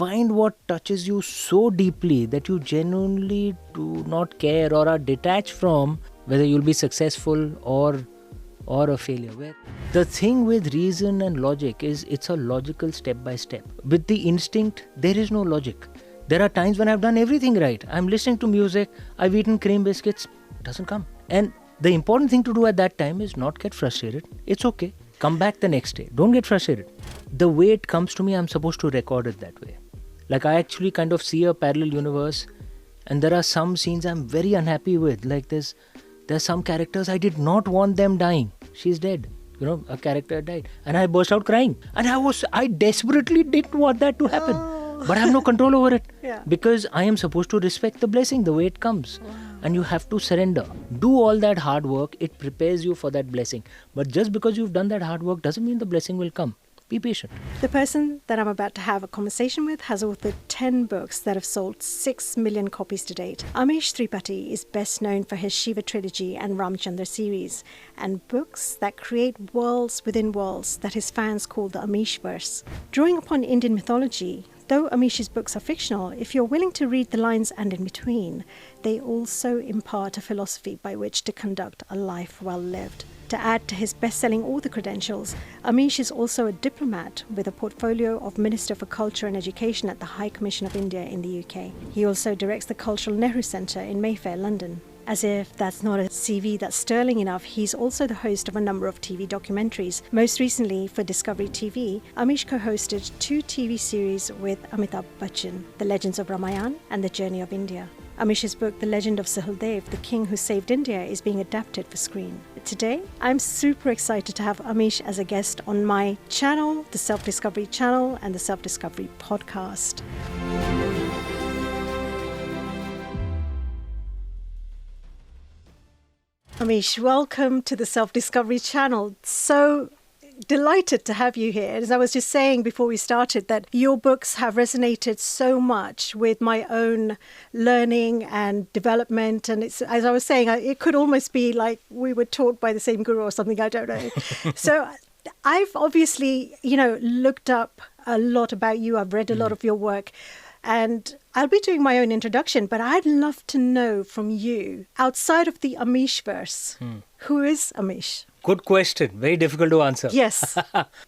find what touches you so deeply that you genuinely do not care or are detached from whether you'll be successful or a failure. Where the thing with reason and logic is it's a logical step by step. With the instinct, there is no logic. There are times when I've done everything right. I'm listening to music, I've eaten cream biscuits, it doesn't come. And the important thing to do at that time is not get frustrated. It's okay. Come back the next day. Don't get frustrated. The way it comes to me, I'm supposed to record it that way. Like I actually kind of see a parallel universe, and there are some scenes I'm very unhappy with. Like there's some characters I did not want them dying. She's dead. A character died. And I burst out crying. And I desperately didn't want that to happen. But I have no control over it. Yeah. Because I am supposed to respect the blessing the way it comes. Wow. And you have to surrender. Do all that hard work. It prepares you for that blessing. But just because you've done that hard work doesn't mean the blessing will come. Be patient. The person that I'm about to have a conversation with has authored 10 books that have sold 6 million copies to date. Amish Tripathi is best known for his Shiva Trilogy and Chandra series, and books that create worlds within worlds that his fans call the Amish verse. Drawing upon Indian mythology, though Amish's books are fictional, if you're willing to read the lines and in between, they also impart a philosophy by which to conduct a life well lived. To add to his best-selling author credentials, Amish is also a diplomat with a portfolio of Minister for Culture and Education at the High Commission of India in the UK. He also directs the Cultural Nehru Centre in Mayfair, London. As if that's not a CV that's sterling enough, he's also the host of a number of TV documentaries. Most recently, for Discovery TV, Amish co-hosted 2 TV series with Amitabh Bachchan, The Legends of Ramayana and The Journey of India. Amish's book, The Legend of Sahildev, The King Who Saved India, is being adapted for screen. Today, I'm super excited to have Amish as a guest on my channel, the Self-Discovery channel and the Self-Discovery podcast. Amish, welcome to the Self-Discovery channel. So delighted to have you here. As I was just saying before we started, that your books have resonated so much with my own learning and development. And it's, as I was saying, it could almost be like we were taught by the same guru or something, I don't know. So I've obviously, looked up a lot about you. I've read a lot of your work. And I'll be doing my own introduction, but I'd love to know from you, outside of the Amish verse, who is Amish? Good question. Very difficult to answer. Yes.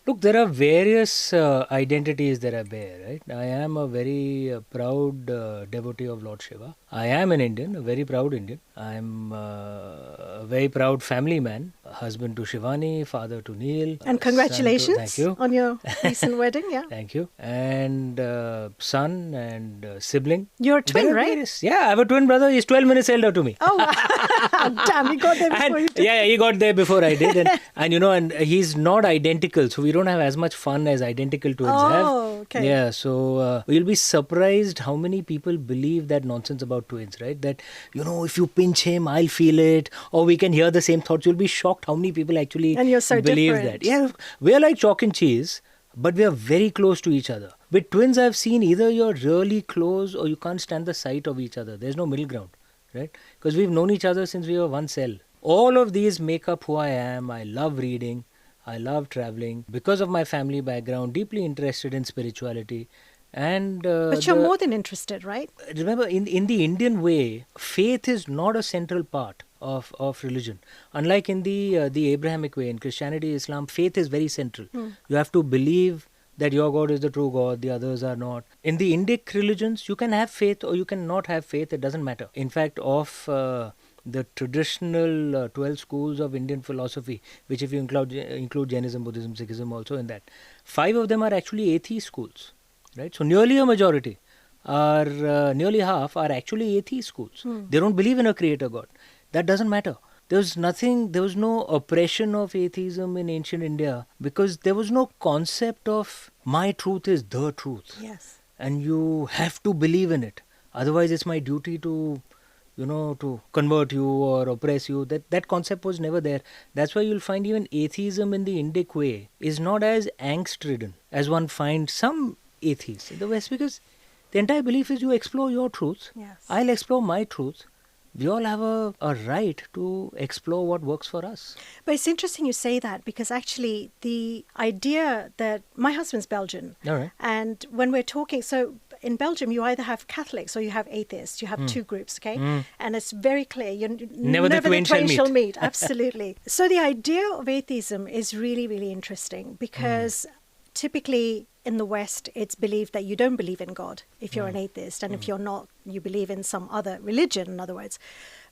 Look, there are various identities that I bear, right? I am a very proud devotee of Lord Shiva. I am an Indian, a very proud Indian. I'm a very proud family man, husband to Shivani, father to Neil. And congratulations thank you. on your recent wedding, yeah. Thank you. And son and sibling. You're a twin, right? Yeah, I have a twin brother. He's 12 minutes elder to me. Oh, damn, he got there before you did. Yeah, he got there before I did. And he's not identical. So we don't have as much fun as identical twins have. Oh, okay. Yeah, so you'll be surprised how many people believe that nonsense about twins, right? That, if you pinch him, I'll feel it. Or we can hear the same thoughts. You'll be shocked how many people actually and you're so believe different. that. Yeah, we're like chalk and cheese, but we are very close to each other. With twins, I've seen either you're really close or you can't stand the sight of each other. There's no middle ground, right? Because we've known each other since we were one cell. All of these make up who I am. I love reading. I love traveling. Because of my family background, deeply interested in spirituality. And but you're more than interested, right? Remember, in the Indian way, faith is not a central part of religion. Unlike in the Abrahamic way, in Christianity, Islam, faith is very central. You have to believe that your God is the true God, the others are not. In the Indic religions, you can have faith or you can not have faith. It doesn't matter. In fact, the traditional 12 schools of Indian philosophy, which if you include Jainism, Buddhism, Sikhism also in that, 5 of them are actually atheist schools. Right, so nearly a majority nearly half are actually atheist schools. They don't believe in a creator God. That doesn't matter. There was no oppression of atheism in ancient India because there was no concept of my truth is the truth. Yes. And you have to believe in it. Otherwise, it's my duty to convert you or oppress you. That concept was never there. That's why you'll find even atheism in the Indic way is not as angst-ridden as one finds some atheists in the West, because the entire belief is you explore your truth. Yes. I'll explore my truth. we all have a right to explore what works for us. But it's interesting you say that, because actually the idea that my husband's Belgian, All right. and when we're talking, so in Belgium you either have Catholics or you have atheists. You have two groups, okay? And it's very clear. Never the twain shall meet. Absolutely. So the idea of atheism is really, really interesting, because typically in the West, it's believed that you don't believe in God if you're an atheist, and if you're not, you believe in some other religion, in other words.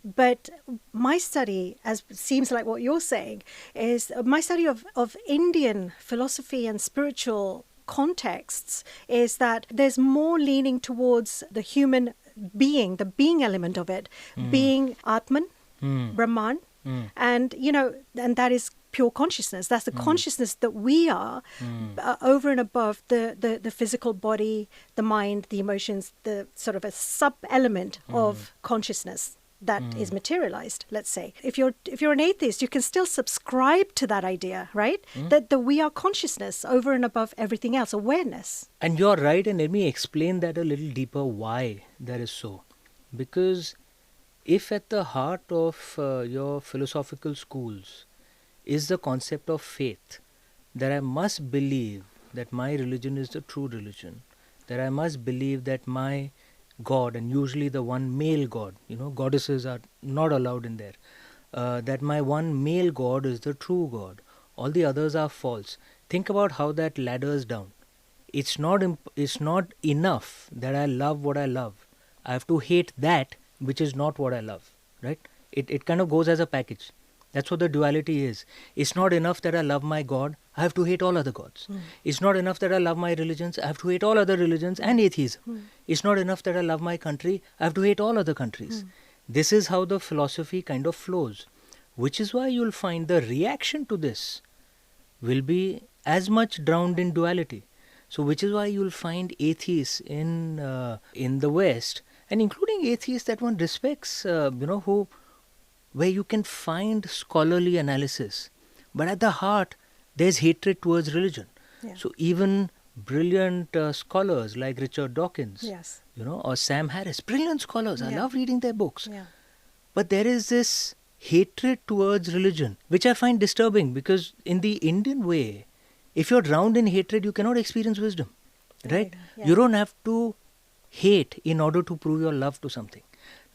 But my study, as seems like what you're saying, is my study of Indian philosophy and spiritual contexts is that there's more leaning towards the human being, the being element of it, being Atman, Brahman, and, and that is pure consciousness. That's the consciousness that we are, over and above the physical body, the mind, the emotions, the sort of a sub-element of consciousness that is materialized, let's say. If you're an atheist, you can still subscribe to that idea, right? That we are consciousness over and above everything else, awareness. And you're right, and let me explain that a little deeper, why that is so. Because if at the heart of your philosophical schools is the concept of faith, that I must believe that my religion is the true religion, that I must believe that my God, and usually the one male God, goddesses are not allowed in there, that my one male God is the true God, all the others are false. Think about how that ladders down. It's not enough that I love what I love. I have to hate that which is not what I love, right? It kind of goes as a package. That's what the duality is. It's not enough that I love my God, I have to hate all other gods. It's not enough that I love my religions, I have to hate all other religions and atheism. It's not enough that I love my country, I have to hate all other countries. This is how the philosophy kind of flows, which is why you'll find the reaction to this will be as much drowned in duality. So which is why you'll find atheists in the West, and including atheists that one respects, where you can find scholarly analysis, but at the heart there's hatred towards religion. Yeah. So even brilliant scholars like Richard Dawkins, Yes. or Sam Harris, brilliant scholars, I Yeah. love reading their books. Yeah. But there is this hatred towards religion, which I find disturbing, because in the Indian way, if you're drowned in hatred, you cannot experience wisdom, right? Yeah. You don't have to hate in order to prove your love to something.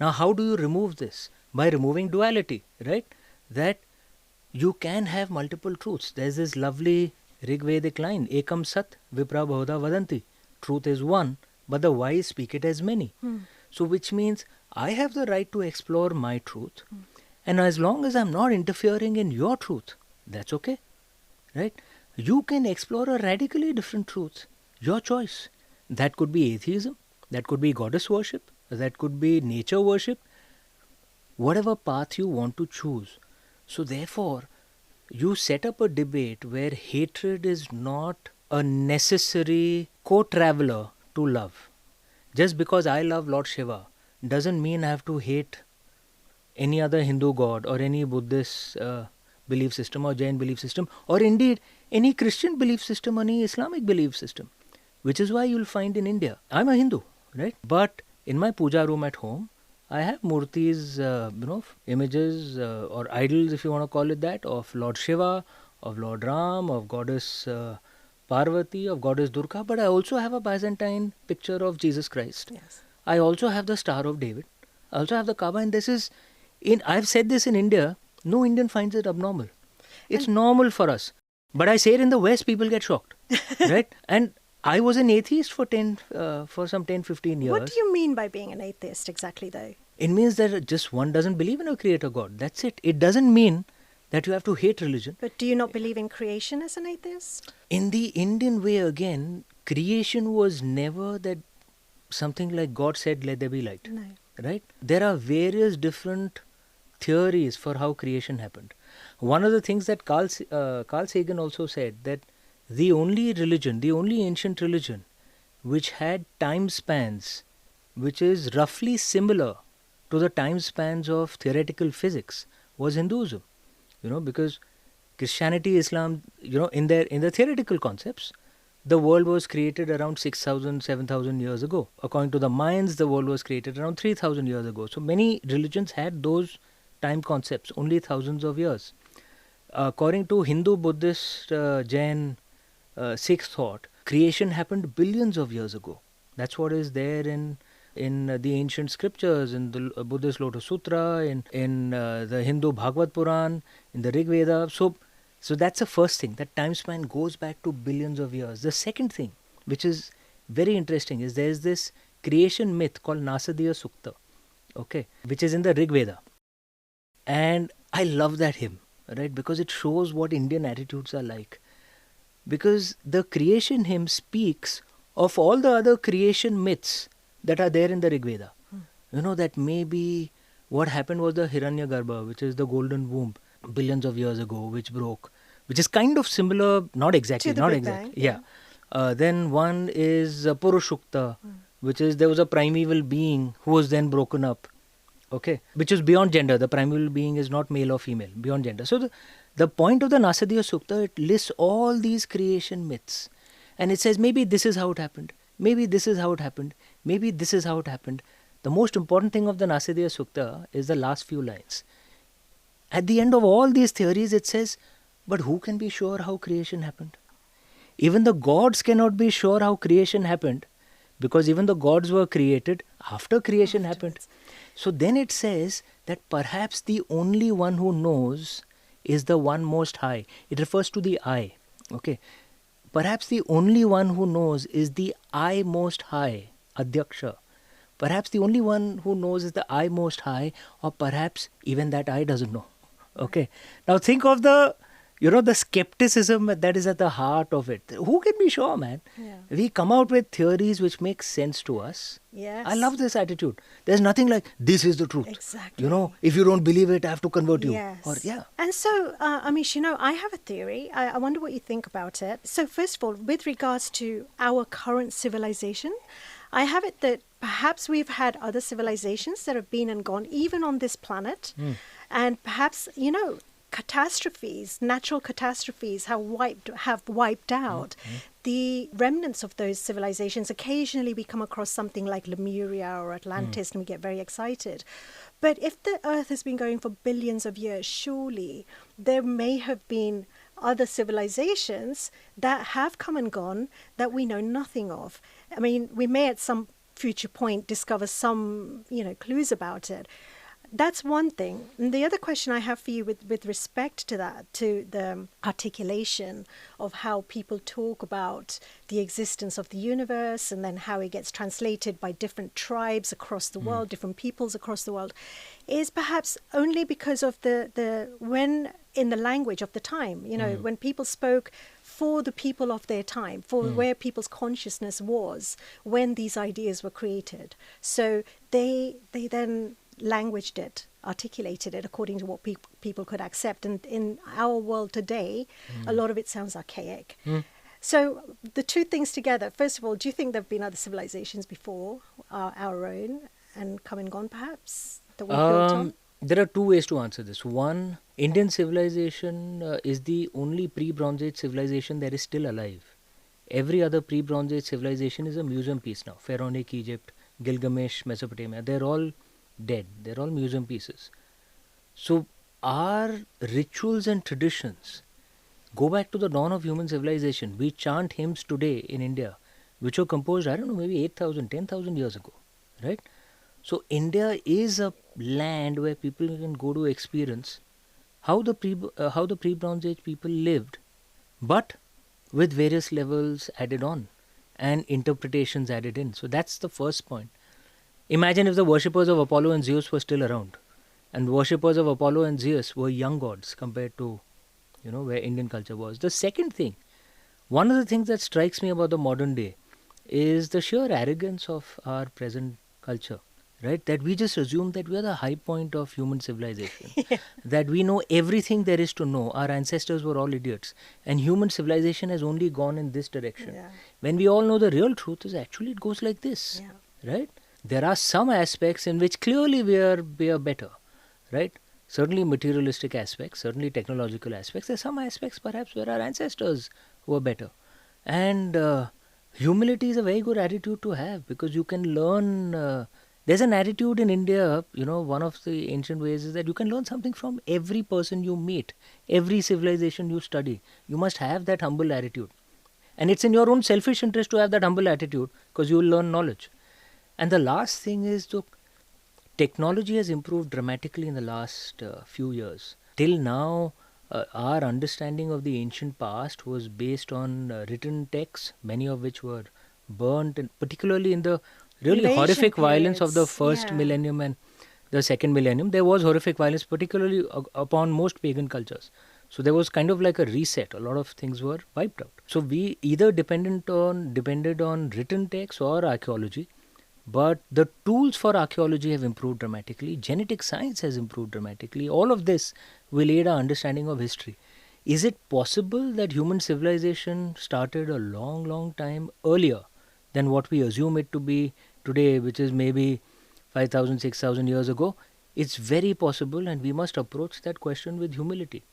Now, how do you remove this? By removing duality, right? That you can have multiple truths. There's this lovely Rigvedic line, Ekam Sat Vipra Bahuda Vadanti. Truth is one, but the wise speak it as many. So which means I have the right to explore my truth. And as long as I'm not interfering in your truth, that's okay, right? You can explore a radically different truth, your choice. That could be atheism, that could be goddess worship, that could be nature worship, whatever path you want to choose. So therefore, you set up a debate where hatred is not a necessary co-traveler to love. Just because I love Lord Shiva doesn't mean I have to hate any other Hindu god or any Buddhist belief system or Jain belief system, or indeed any Christian belief system or any Islamic belief system. Which is why you'll find in India, I'm a Hindu, right? But in my puja room at home, I have murtis, images or idols, if you want to call it that, of Lord Shiva, of Lord Ram, of goddess Parvati, of goddess Durga. But I also have a Byzantine picture of Jesus Christ. Yes. I also have the Star of David. I also have the Kaaba. And this is, I've said this in India, no Indian finds it abnormal. It's normal for us. But I say it in the West, people get shocked, right? And I was an atheist for some 10, 15 years. What do you mean by being an atheist exactly, though? It means that just one doesn't believe in a creator God. That's it. It doesn't mean that you have to hate religion. But do you not believe in creation as an atheist? In the Indian way, again, creation was never that something like God said, let there be light. No. Right? There are various different theories for how creation happened. One of the things that Carl Sagan also said, that the only ancient religion which had time spans which is roughly similar to the time spans of theoretical physics was Hinduism. Because Christianity, Islam, in their theoretical concepts, the world was created around 6,000, 7,000 years ago. According to the Mayans, the world was created around 3,000 years ago. So many religions had those time concepts, only thousands of years. According to Hindu, Buddhist, Jain, Sikh thought, creation happened billions of years ago. That's what is there in the ancient scriptures, in the Buddhist Lotus Sutra, in the Hindu Bhagavad Puran, in the Rig Veda. So that's the first thing, that time span goes back to billions of years. The second thing, which is very interesting, is there is this creation myth called Nasadiya Sukta, okay, which is in the Rig Veda. And I love that hymn, right, because it shows what Indian attitudes are like. Because the creation hymn speaks of all the other creation myths that are there in the Rig Veda. You know, that maybe what happened was the Hiranyagarbha, which is the golden womb, billions of years ago, which broke, which is kind of similar, not exactly, To the not Big exactly. Bang, Yeah. Then one is Purushartha, which is there was a primeval being who was then broken up, okay, which is beyond gender. The primeval being is not male or female, beyond gender. So the point of the Nasadiya Sukta, it lists all these creation myths. And it says, maybe this is how it happened. Maybe this is how it happened. Maybe this is how it happened. The most important thing of the Nasadiya Sukta is the last few lines. At the end of all these theories, it says, but who can be sure how creation happened? Even the gods cannot be sure how creation happened, because even the gods were created after creation happened. So then it says that perhaps the only one who knows is the one most high. It refers to the I. Okay. Perhaps the only one who knows is the I most high, Adhyaksha. Perhaps the only one who knows is the I most high, or perhaps even that I doesn't know. Okay. Now think of the skepticism that is at the heart of it. Who can be sure, man? Yeah. We come out with theories which make sense to us. Yes. I love this attitude. There's nothing like, this is the truth. Exactly. You know, if you don't believe it, I have to convert you. Yes. Or, yeah. And so, Amish, I have a theory. I wonder what you think about it. So first of all, with regards to our current civilization, I have it that perhaps we've had other civilizations that have been and gone, even on this planet. And perhaps, catastrophes, natural catastrophes have wiped out the remnants of those civilizations. Occasionally we come across something like Lemuria or Atlantis and we get very excited. But if the Earth has been going for billions of years, surely there may have been other civilizations that have come and gone that we know nothing of. I mean, we may at some future point discover some, clues about it. That's one thing. And the other question I have for you with respect to that, to the articulation of how people talk about the existence of the universe and then how it gets translated by different tribes across the world, different peoples across the world, is perhaps only because of when in the language of the time, when people spoke for the people of their time, for where people's consciousness was when these ideas were created. So they then languaged it, articulated it according to what people could accept. And in our world today, a lot of it sounds archaic. So the two things together, first of all, do you think there have been other civilizations before our own and come and gone perhaps that we built on? There are two ways to answer this. One, Indian civilization is the only pre-Bronze Age civilization that is still alive. Every other pre-Bronze Age civilization is a museum piece now. Pharaonic Egypt, Gilgamesh, Mesopotamia, they're all dead. They're all museum pieces. So our rituals and traditions go back to the dawn of human civilization. We chant hymns today in India, which were composed, maybe 8,000, 10,000 years ago, right? So India is a land where people can go to experience how the pre-Bronze Age people lived, but with various levels added on and interpretations added in. So that's the first point. Imagine if the worshippers of Apollo and Zeus were still around, and worshippers of Apollo and Zeus were young gods compared to, where Indian culture was. The second thing, one of the things that strikes me about the modern day is the sheer arrogance of our present culture, right? That we just assume that we are the high point of human civilization, that we know everything there is to know. Our ancestors were all idiots, and human civilization has only gone in this direction. Yeah. When we all know the real truth is actually it goes like this, right? There are some aspects in which clearly we are better, right? Certainly materialistic aspects, certainly technological aspects. There are some aspects perhaps where our ancestors were better. And humility is a very good attitude to have, because you can learn. There's an attitude in India, one of the ancient ways is that you can learn something from every person you meet, every civilization you study. You must have that humble attitude. And it's in your own selfish interest to have that humble attitude, because you will learn knowledge. And the last thing is, look, technology has improved dramatically in the last few years. Till now, our understanding of the ancient past was based on written texts, many of which were burnt, and particularly in the really Invasion horrific violence of the periods, first yeah. millennium and the second millennium. There was horrific violence, particularly upon most pagan cultures. So there was kind of like a reset. A lot of things were wiped out. So we either depended on written texts or archaeology. But the tools for archaeology have improved dramatically. Genetic science has improved dramatically. All of this will aid our understanding of history. Is it possible that human civilization started a long, long time earlier than what we assume it to be today, which is maybe 5,000, 6,000 years ago? It's very possible, and we must approach that question with humility.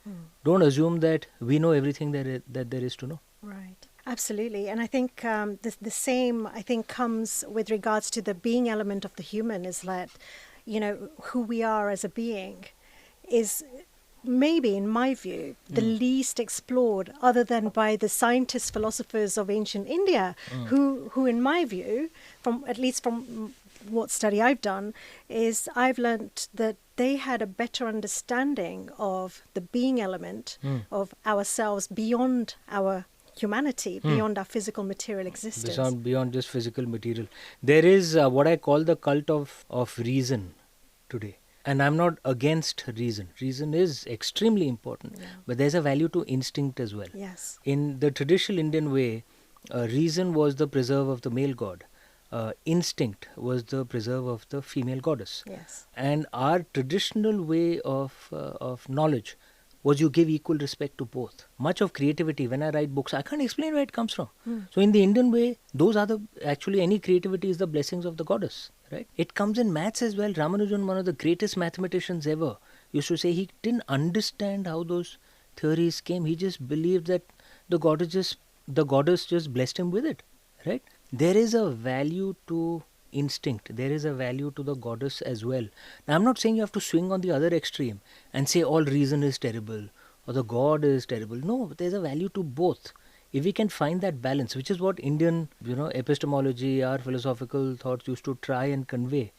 Don't assume that we know everything that there is to know. Right. Absolutely. And I think the same, I think, comes with regards to the being element of the human, is that, who we are as a being is maybe, in my view, the least explored, other than by the scientists, philosophers of ancient India, who in my view, at least from what study I've done, is I've learnt that they had a better understanding of the being element of ourselves beyond our humanity, beyond our physical material existence. Beyond just physical material. There is what I call the cult of reason today. And I'm not against reason. Reason is extremely important. Yeah. But there's a value to instinct as well. Yes. In the traditional Indian way, reason was the preserve of the male god. Instinct was the preserve of the female goddess. Yes. And our traditional way of knowledge was you give equal respect to both. Much of creativity, when I write books, I can't explain where it comes from. So in the Indian way, those are actually any creativity is the blessings of the goddess, right? It comes in maths as well. Ramanujan, one of the greatest mathematicians ever, used to say he didn't understand how those theories came. He just believed that the goddess just blessed him with it, right? There is a value to instinct. There is a value to the goddess as well. Now, I'm not saying you have to swing on the other extreme and say all reason is terrible or the god is terrible. No, there's a value to both. If we can find that balance, which is what Indian, epistemology, our philosophical thoughts used to try and convey,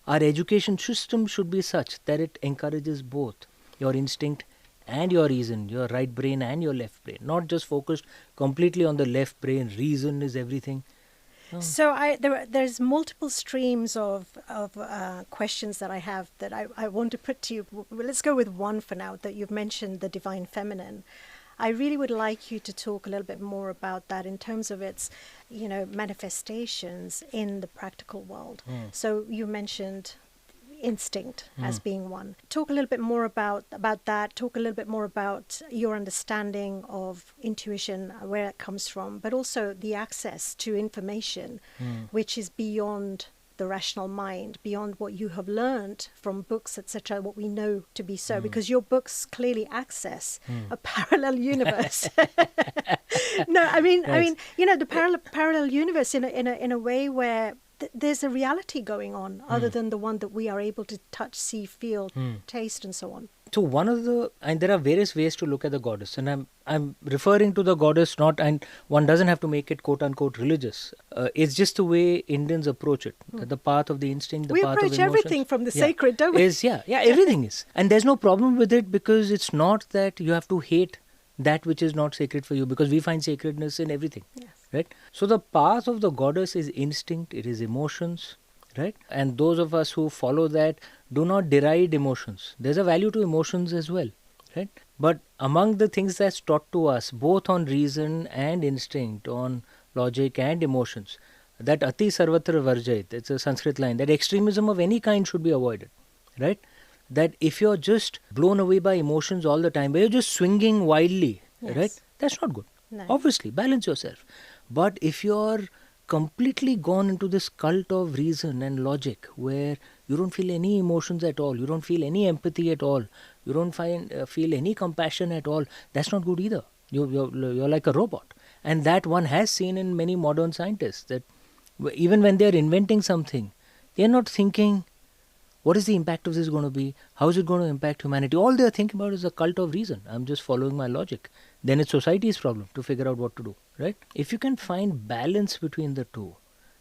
our education system should be such that it encourages both your instinct and your reason, your right brain and your left brain, not just focused completely on the left brain. Reason is everything. So there's multiple streams of questions that I have that I want to put to you. Well, let's go with one for now, that you've mentioned the divine feminine. I really would like you to talk a little bit more about that in terms of its, manifestations in the practical world. So you mentioned instinct as being one. Talk a little bit more about that. Talk a little bit more about your understanding of intuition, where it comes from, but also the access to information, which is beyond the rational mind, beyond what you have learned from books, etc., what we know to be so, because your books clearly access a parallel universe. No, I mean, the parallel universe in a way where there's a reality going on other than the one that we are able to touch, see, feel, taste, and so on. So and there are various ways to look at the goddess, and I'm referring to the goddess and one doesn't have to make it quote unquote religious. It's just the way Indians approach it. The path of the instinct, the path of emotions. We approach everything from the sacred, don't we? Everything is. And there's no problem with it, because it's not that you have to hate that which is not sacred for you, because we find sacredness in everything. Yes. Right? So the path of the goddess is instinct, it is emotions, right? And those of us who follow that do not deride emotions. There's a value to emotions as well, right? But among the things that's taught to us, both on reason and instinct, on logic and emotions, that ati sarvatra varjayat, it's a Sanskrit line, that extremism of any kind should be avoided, right? That if you're just blown away by emotions all the time, but you're just swinging wildly, right? That's not good. No. Obviously, balance yourself. But if you're completely gone into this cult of reason and logic, where you don't feel any emotions at all, you don't feel any empathy at all, you don't feel any compassion at all, that's not good either. You're like a robot. And that one has seen in many modern scientists, that even when they're inventing something, they're not thinking, what is the impact of this going to be? How is it going to impact humanity? All they're thinking about is a cult of reason. I'm just following my logic. Then it's society's problem to figure out what to do, right? If you can find balance between the two,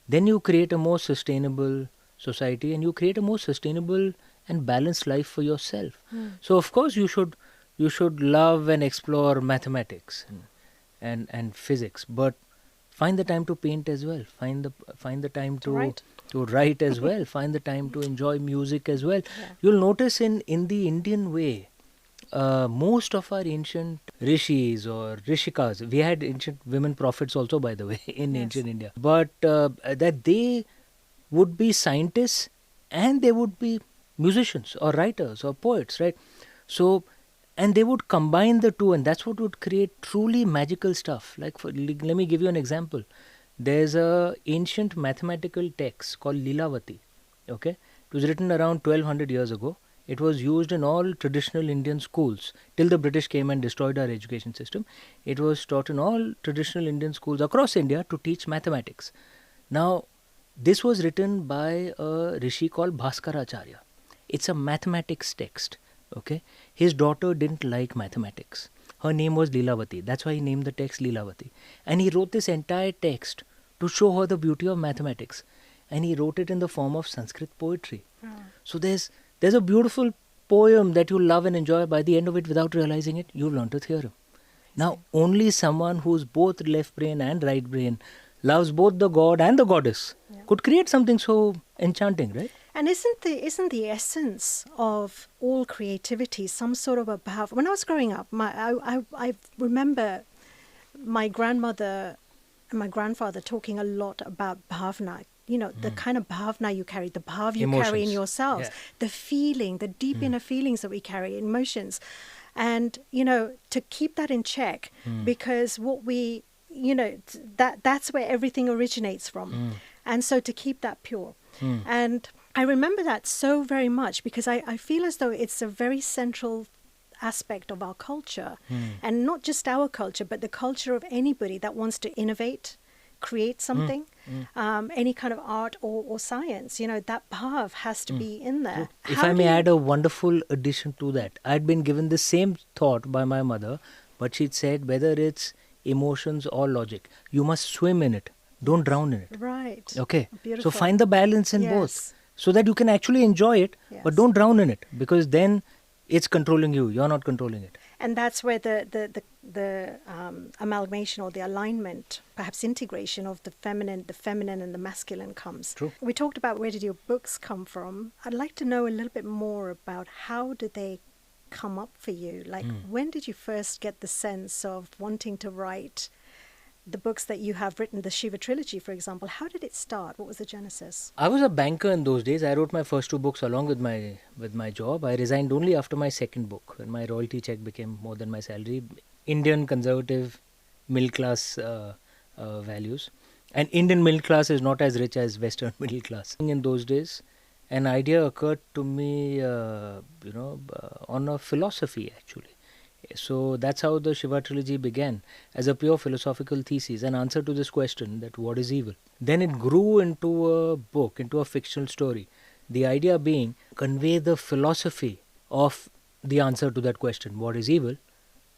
then you create a more sustainable society, and you create a more sustainable and balanced life for yourself. So of course you should love and explore mathematics and physics, but find the time to paint as well. Find the time to write as well. Find the time to enjoy music as well. Yeah. You'll notice in the Indian way, most of our ancient rishis or rishikas, we had ancient women prophets also, by the way, in ancient India, but that they would be scientists and they would be musicians or writers or poets, right? So, and they would combine the two, and that's what would create truly magical stuff. Like, let me give you an example. There's a ancient mathematical text called Lilavati. Okay, it was written around 1200 years ago. It was used in all traditional Indian schools till the British came and destroyed our education system. It was taught in all traditional Indian schools across India to teach mathematics. Now, this was written by a rishi called Bhaskaracharya. It's a mathematics text. Okay, his daughter didn't like mathematics. Her name was Lilavati. That's why he named the text Lilavati. And he wrote this entire text to show her the beauty of mathematics. And he wrote it in the form of Sanskrit poetry. So there's a beautiful poem that you love and enjoy. By the end of it, without realizing it, you've learnt a theorem. Now, only someone who's both left brain and right brain, loves both the god and the goddess, could create something so enchanting, right? And isn't the essence of all creativity some sort of a bhav? When I was growing up, I remember my grandmother and my grandfather talking a lot about bhavna. You know, the kind of bhavna you carry, the bhav you carry in yourselves, the feeling, the deep inner feelings that we carry, emotions. And, you know, to keep that in check, because what we, you know, that's where everything originates from. And so to keep that pure. And I remember that so very much, because I feel as though it's a very central aspect of our culture, and not just our culture, but the culture of anybody that wants to innovate, create something, any kind of art or science. You know, that bhav has to be in there. If I may add a wonderful addition to that, I'd been given the same thought by my mother, but she'd said, whether it's emotions or logic, you must swim in it. Don't drown in it. Right. Okay. Beautiful. So find the balance in both, so that you can actually enjoy it, but don't drown in it, because then it's controlling you. You're not controlling it. And that's where the amalgamation or the alignment, perhaps integration of the feminine and the masculine comes. True. We talked about where did your books come from. I'd like to know a little bit more about how did they come up for you? Like, when did you first get the sense of wanting to write the books that you have written, the Shiva Trilogy, for example? How did it start? What was the genesis? I was a banker in those days. I wrote my first 2 books along with my job. I resigned only after my second book, when my royalty check became more than my salary. Indian conservative middle class values. And Indian middle class is not as rich as Western middle class. In those days, an idea occurred to me, on a philosophy actually. So that's how the Shiva Trilogy began, as a pure philosophical thesis, an answer to this question, that what is evil. Then it grew into a book, into a fictional story. The idea being, convey the philosophy of the answer to that question, what is evil,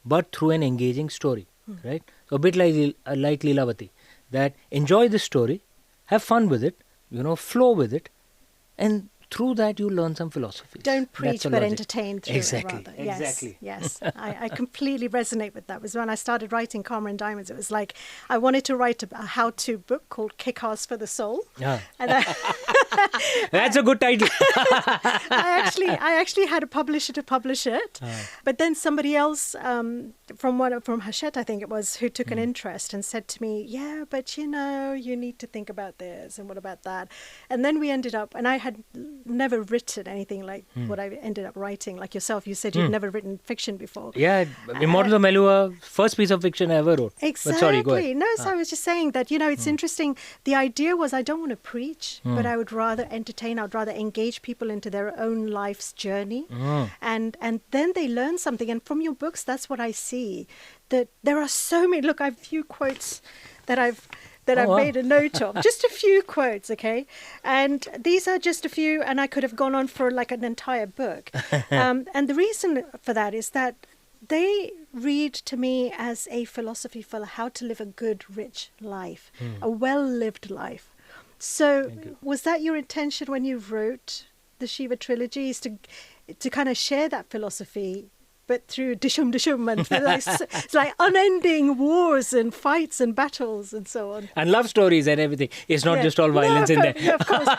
but through an engaging story, right? So a bit like Lilavati, that enjoy the story, have fun with it, flow with it, and through that you learn some philosophy. Don't preach but entertain through exactly. it, rather. Yes, Exactly. Yes, I completely resonate with that. It was when I started writing Karma and Diamonds, it was like I wanted to write a how-to book called Kick-Ass for the Soul. Yeah. And That's a good title. I actually had a publisher to publish it, but then somebody else from Hachette, I think it was, who took an interest and said to me, yeah, but you need to think about this and what about that. And then we ended up, and I had never written anything like what I ended up writing. Like yourself, you said you'd never written fiction before. Yeah, Immortals of Melua, first piece of fiction I ever wrote. Exactly. But sorry, go ahead. No, so I was just saying that, it's interesting. The idea was I don't want to preach, but I would rather rather entertain, I'd rather engage people into their own life's journey. And then they learn something. And from your books, that's what I see, that there are so many. Look, I have a few quotes that I've made a note of. Just a few quotes, okay? And these are just a few, and I could have gone on for like an entire book. And the reason for that is that they read to me as a philosophy for how to live a good, rich life, a well-lived life. So was that your intention when you wrote the Shiva Trilogy, is to kind of share that philosophy, but through dishum, and it's like unending wars and fights and battles and so on. And love stories and everything. It's not just all violence in there. Yeah, of course.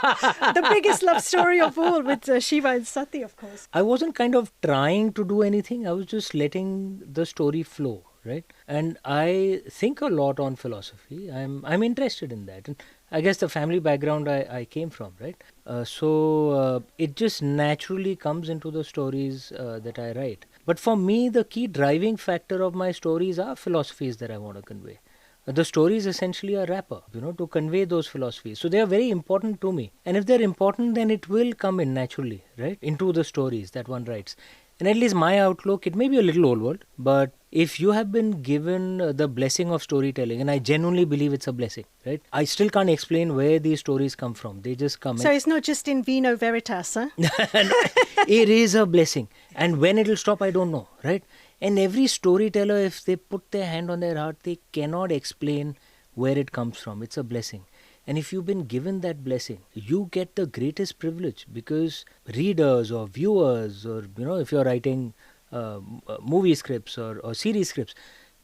The biggest love story of all with Shiva and Sati, of course. I wasn't kind of trying to do anything. I was just letting the story flow, right? And I think a lot on philosophy. I'm interested in that. And I guess the family background I came from, right? So it just naturally comes into the stories that I write. But for me, the key driving factor of my stories are philosophies that I want to convey. The story is essentially a wrapper, to convey those philosophies. So they are very important to me. And if they're important, then it will come in naturally, right? Into the stories that one writes. And at least my outlook, it may be a little old world, but if you have been given the blessing of storytelling, and I genuinely believe it's a blessing, right? I still can't explain where these stories come from. They just come. So it's not just in vino veritas, huh? It is a blessing. And when it'll stop, I don't know, right? And every storyteller, if they put their hand on their heart, they cannot explain where it comes from. It's a blessing. And if you've been given that blessing, you get the greatest privilege, because readers or viewers, or, if you're writing movie scripts or series scripts,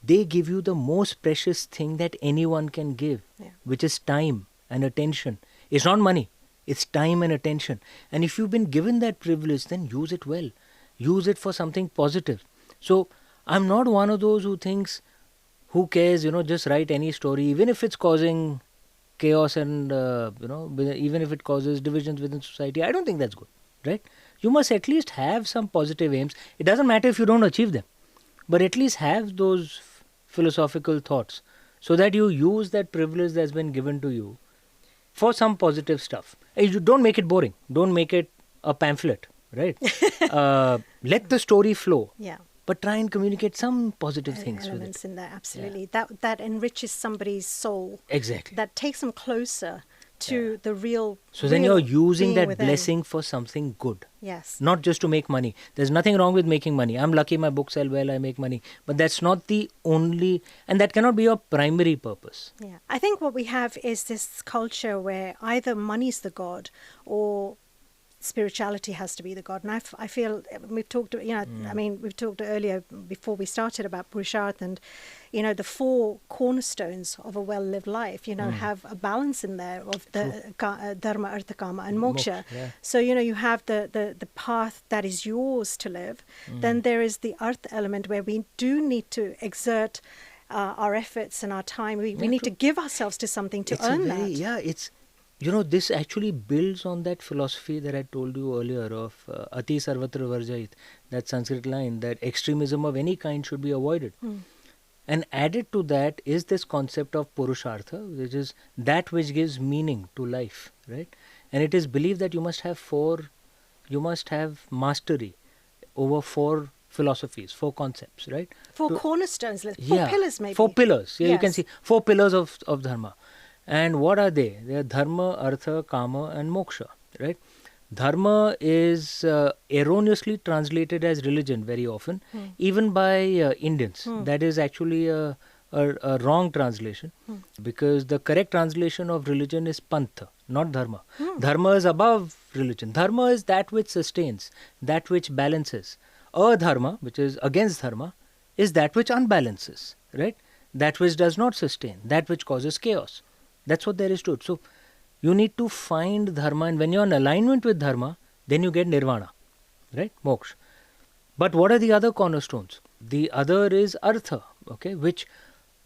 they give you the most precious thing that anyone can give, which is time and attention. It's not money. It's time and attention. And if you've been given that privilege, then use it well. Use it for something positive. So I'm not one of those who thinks, who cares, just write any story, even if it's causing chaos and, even if it causes divisions within society. I don't think that's good, right? You must at least have some positive aims. It doesn't matter if you don't achieve them, but at least have those philosophical thoughts so that you use that privilege that's been given to you for some positive stuff. You don't make it boring. Don't make it a pamphlet, right? Let the story flow. Yeah. But try and communicate some positive things with it. Elements in there, absolutely. Yeah. That enriches somebody's soul. Exactly. That takes them closer to the real. So then you're using that within. blessing for something good. Yes. Not just to make money. There's nothing wrong with making money. I'm lucky my books sell well, I make money. But that's not the only, and that cannot be your primary purpose. Yeah. I think what we have is this culture where either money's the god or spirituality has to be the god. And I feel we've talked, we've talked earlier before we started about Purushartha, and, the 4 cornerstones of a well-lived life, have a balance in there of the Dharma, Artha, Kama and Moksha. Yeah. So, you have the path that is yours to live. Then there is the Artha element where we do need to exert our efforts and our time. We need to give ourselves to something to earn that. Yeah, it's... this actually builds on that philosophy that I told you earlier of Ati Sarvatra Varjayit, that Sanskrit line, that extremism of any kind should be avoided. And added to that is this concept of Purushartha, which is that which gives meaning to life, right? And it is believed that you must have mastery over 4 philosophies, 4 concepts, right? 4 cornerstones, 4 pillars maybe. 4 pillars, Yes. You can see 4 pillars of Dharma. And what are they? They are Dharma, Artha, Kama and Moksha, right? Dharma is erroneously translated as religion very often, even by Indians. That is actually a wrong translation, because the correct translation of religion is Pantha, not Dharma. Dharma is above religion. Dharma is that which sustains, that which balances. Adharma, which is against Dharma, is that which unbalances, right? That which does not sustain, that which causes chaos. That's what there is to it. So you need to find Dharma, and when you're in alignment with Dharma, then you get nirvana, right? Moksha. But what are the other cornerstones? The other is Artha, okay, which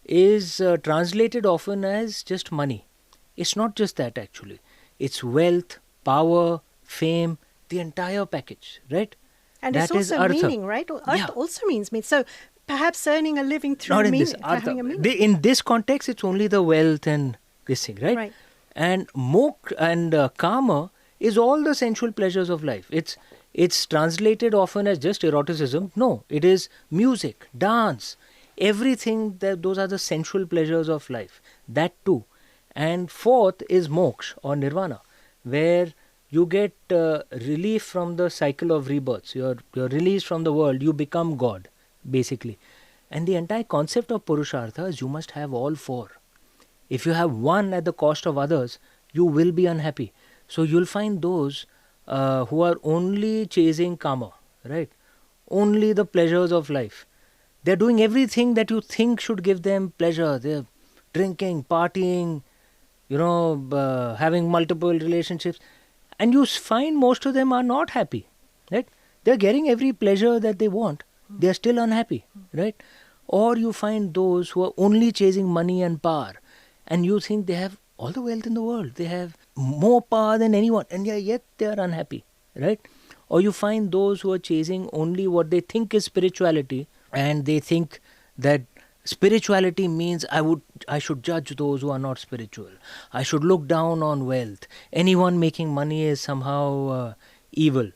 is translated often as just money. It's not just that actually. It's wealth, power, fame, the entire package, right? And that it's also meaning, right? Artha also means meaning. So perhaps earning a living through not in meaning, this Artha. having a meaning. In this context, it's only the wealth and this thing, right? And karma is all the sensual pleasures of life. It's translated often as just eroticism. No, it is music, dance, everything. Those are the sensual pleasures of life. That too. And fourth is moksha or nirvana, where you get relief from the cycle of rebirths. You're released from the world. You become God, basically. And the entire concept of Purushartha is you must have all four. If you have one at the cost of others, you will be unhappy. So you'll find those who are only chasing karma, right? Only the pleasures of life. They're doing everything that you think should give them pleasure. They're drinking, partying, having multiple relationships. And you find most of them are not happy, right? They're getting every pleasure that they want. They're still unhappy, right? Or you find those who are only chasing money and power. And you think they have all the wealth in the world. They have more power than anyone. And yet they are unhappy, right? Or you find those who are chasing only what they think is spirituality. And they think that spirituality means I should judge those who are not spiritual. I should look down on wealth. Anyone making money is somehow evil.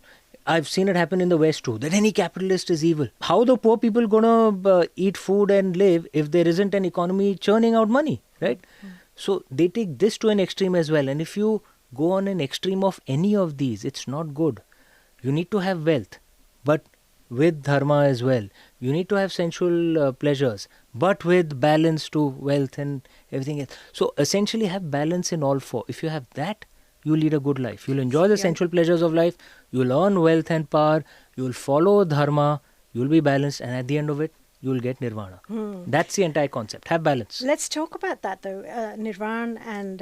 I've seen it happen in the West too, that any capitalist is evil. How the poor people gonna eat food and live if there isn't an economy churning out money, right? So they take this to an extreme as well. And if you go on an extreme of any of these, it's not good. You need to have wealth, but with dharma as well. You need to have sensual pleasures, but with balance to wealth and everything else. So essentially have balance in all four. If you have that, you lead a good life. You'll enjoy the sensual pleasures of life. You'll earn wealth and power. You'll follow dharma. You'll be balanced. And at the end of it, you'll get nirvana. That's the entire concept. Have balance. Let's talk about that though. Nirvana and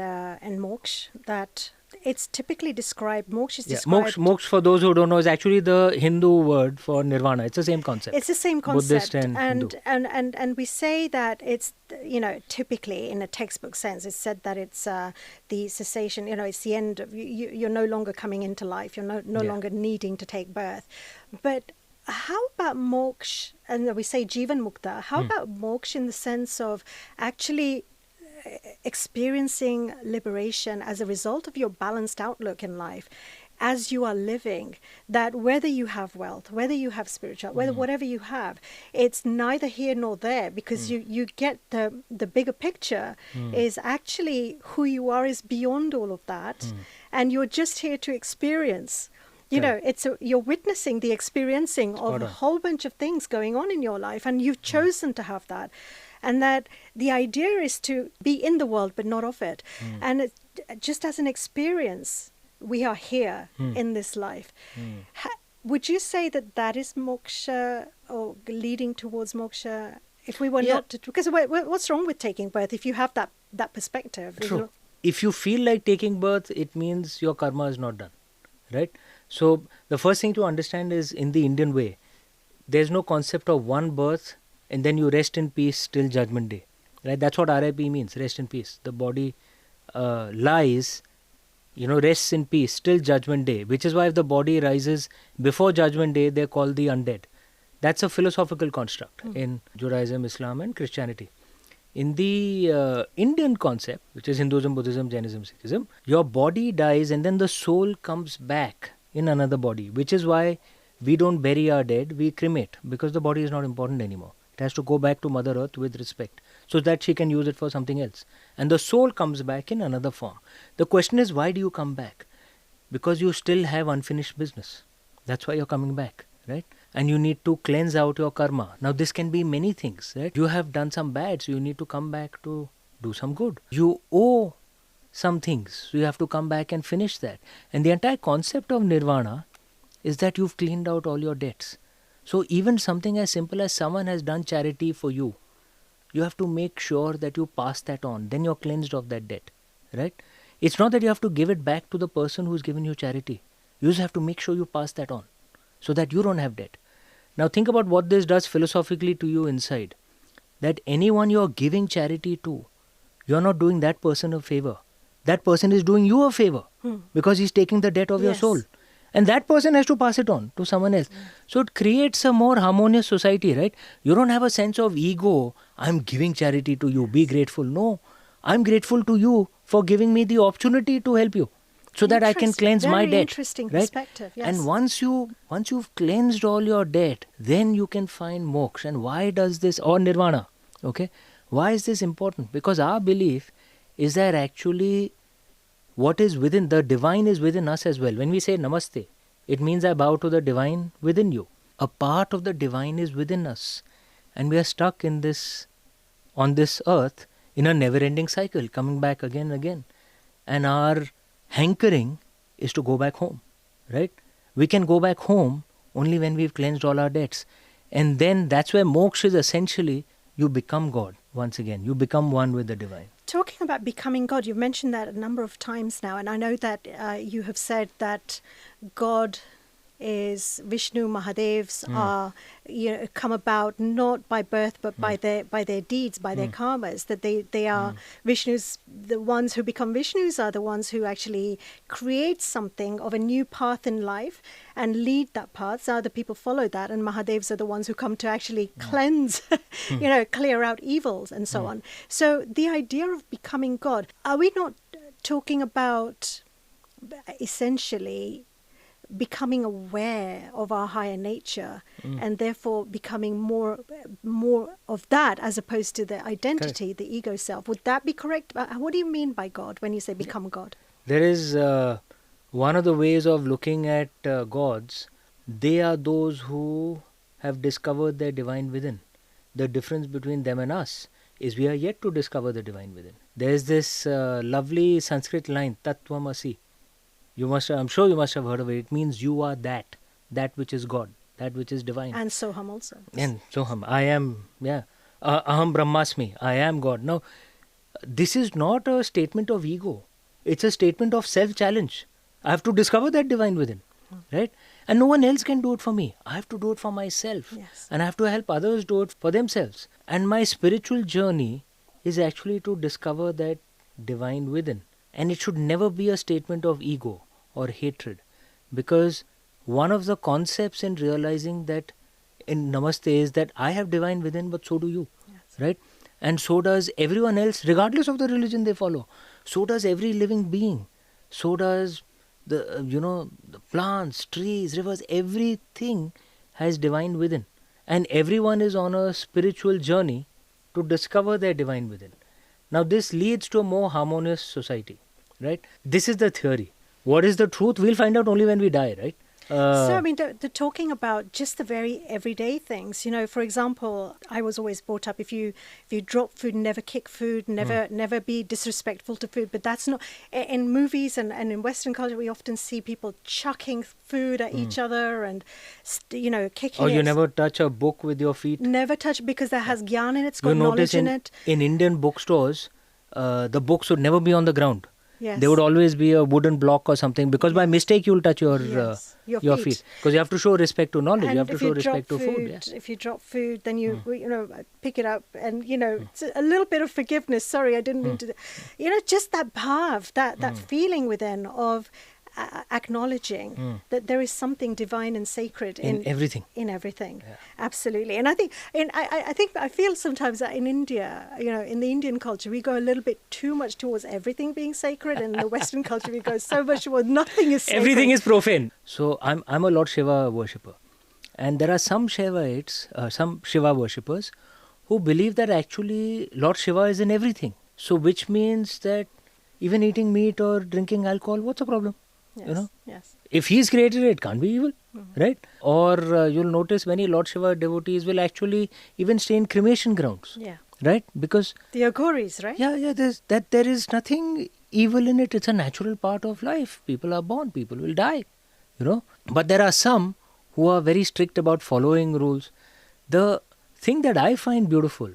moksha. That it's typically described. Moksha is described. Moksha, for those who don't know, is actually the Hindu word for nirvana. It's the same concept. It's the same concept. Buddhist and Hindu. And we say that it's, typically in a textbook sense, it's said that it's the cessation, it's the end of, you're no longer coming into life. You're no longer needing to take birth. But how about moksha, and we say jivan mukta, how about moksha in the sense of actually experiencing liberation as a result of your balanced outlook in life as you are living, that whether you have wealth, whether you have spiritual, whatever you have, it's neither here nor there, because you get the bigger picture is actually who you are is beyond all of that, and you're just here to experience. You're witnessing the experiencing of a whole bunch of things going on in your life, and you've chosen to have that. And that the idea is to be in the world but not of it. And just as an experience, we are here in this life. Would you say that is moksha, or leading towards moksha? If we were not to, because what's wrong with taking birth if you have that perspective? True. If you feel like taking birth, it means your karma is not done, right? So the first thing to understand is, in the Indian way, there's no concept of one birth and then you rest in peace till judgment day, right? That's what RIP means, rest in peace. The body lies, rests in peace till judgment day, which is why if the body rises before judgment day, they're called the undead. That's a philosophical construct in Judaism, Islam and Christianity. In the Indian concept, which is Hinduism, Buddhism, Jainism, Sikhism, your body dies and then the soul comes back in another body, which is why we don't bury our dead, we cremate, because the body is not important anymore. It has to go back to Mother Earth with respect so that she can use it for something else. And the soul comes back in another form. The question is, why do you come back? Because you still have unfinished business. That's why you're coming back, right? And you need to cleanse out your karma. Now this can be many things, right? You have done some bad, so you need to come back to do some good. You owe some things, so you have to come back and finish that. And the entire concept of nirvana is that you've cleaned out all your debts. So even something as simple as someone has done charity for you, you have to make sure that you pass that on. Then you're cleansed of that debt, right? It's not that you have to give it back to the person who's given you charity. You just have to make sure you pass that on so that you don't have debt. Now think about what this does philosophically to you inside. That anyone you're giving charity to, you're not doing that person a favor. That person is doing you a favor because he's taking the debt of your soul. And that person has to pass it on to someone else. So it creates a more harmonious society, right? You don't have a sense of ego. I'm giving charity to you. Be grateful. No, I'm grateful to you for giving me the opportunity to help you, so that I can cleanse my Very debt. interesting right? perspective, yes. And once you've cleansed all your debt, then you can find moksha. And why does this, or nirvana? Okay, why is this important? Because our belief is that actually what is within, the divine is within us as well. When we say namaste, it means I bow to the divine within you. A part of the divine is within us, and we are stuck in this, on this earth, in a never-ending cycle, coming back again and again. And our hankering is to go back home, right? We can go back home only when we've cleansed all our debts. And then that's where moksha is essentially, you become God once again. You become one with the divine. Talking about becoming God, you've mentioned that a number of times now, and I know that you have said that God is Vishnu, Mahadevs are come about not by birth but by their deeds, by their karmas. That they are Vishnu's, the ones who become Vishnus are the ones who actually create something of a new path in life and lead that path. So other people follow that, and Mahadevs are the ones who come to actually cleanse, clear out evils and so on. So the idea of becoming God, are we not talking about essentially becoming aware of our higher nature and therefore becoming more of that as opposed to the identity, the ego self? Would that be correct? What do you mean by God when you say become God? There is one of the ways of looking at gods. They are those who have discovered their divine within. The difference between them and us is we are yet to discover the divine within. There is this lovely Sanskrit line, Tattvamasi. I'm sure you must have heard of it. It means you are that which is God, that which is divine. And Soham also. And Soham, I am, Aham Brahmasmi, I am God. Now, this is not a statement of ego. It's a statement of self-challenge. I have to discover that divine within, right? And no one else can do it for me. I have to do it for myself. Yes. And I have to help others do it for themselves. And my spiritual journey is actually to discover that divine within. And it should never be a statement of ego or hatred, because one of the concepts in realizing that in Namaste is that I have divine within, but so do you, right? And so does everyone else, regardless of the religion they follow. So does every living being. So does the the plants, trees, rivers. Everything has divine within, and everyone is on a spiritual journey to discover their divine within. Now this leads to a more harmonious society, right? This is the theory. What is the truth? We'll find out only when we die, right? So, I mean, they're talking about just the very everyday things. For example, I was always brought up, if you drop food, never kick food, never be disrespectful to food. But that's not, in movies and in Western culture, we often see people chucking food at each other and, kicking Or it. you never touch a book with your feet. Never touch, because that has gyan in it, it's got knowledge in it. In Indian bookstores, the books would never be on the ground. Yes. There would always be a wooden block or something, because by mistake you will touch your feet. Because you have to show respect to knowledge. And you have to show respect to food. Yeah. If you drop food, then you pick it up, and it's a little bit of forgiveness. Sorry, I didn't mean to. Just that bhav, that feeling within of acknowledging that there is something divine and sacred in everything. In everything, yeah. Absolutely. And I feel sometimes that in India, in the Indian culture, we go a little bit too much towards everything being sacred, and in the Western culture, we go so much towards nothing is sacred. Everything is profane. So I'm a Lord Shiva worshipper, and there are some Shivaites, some Shiva worshippers, who believe that actually Lord Shiva is in everything. So which means that even eating meat or drinking alcohol, what's the problem? Yes, yes. If he's created it, can't be evil, right? Or you'll notice many Lord Shiva devotees will actually even stay in cremation grounds, right? Because the Aghoris, right? Yeah. There is nothing evil in it. It's a natural part of life. People are born, people will die, But there are some who are very strict about following rules. The thing that I find beautiful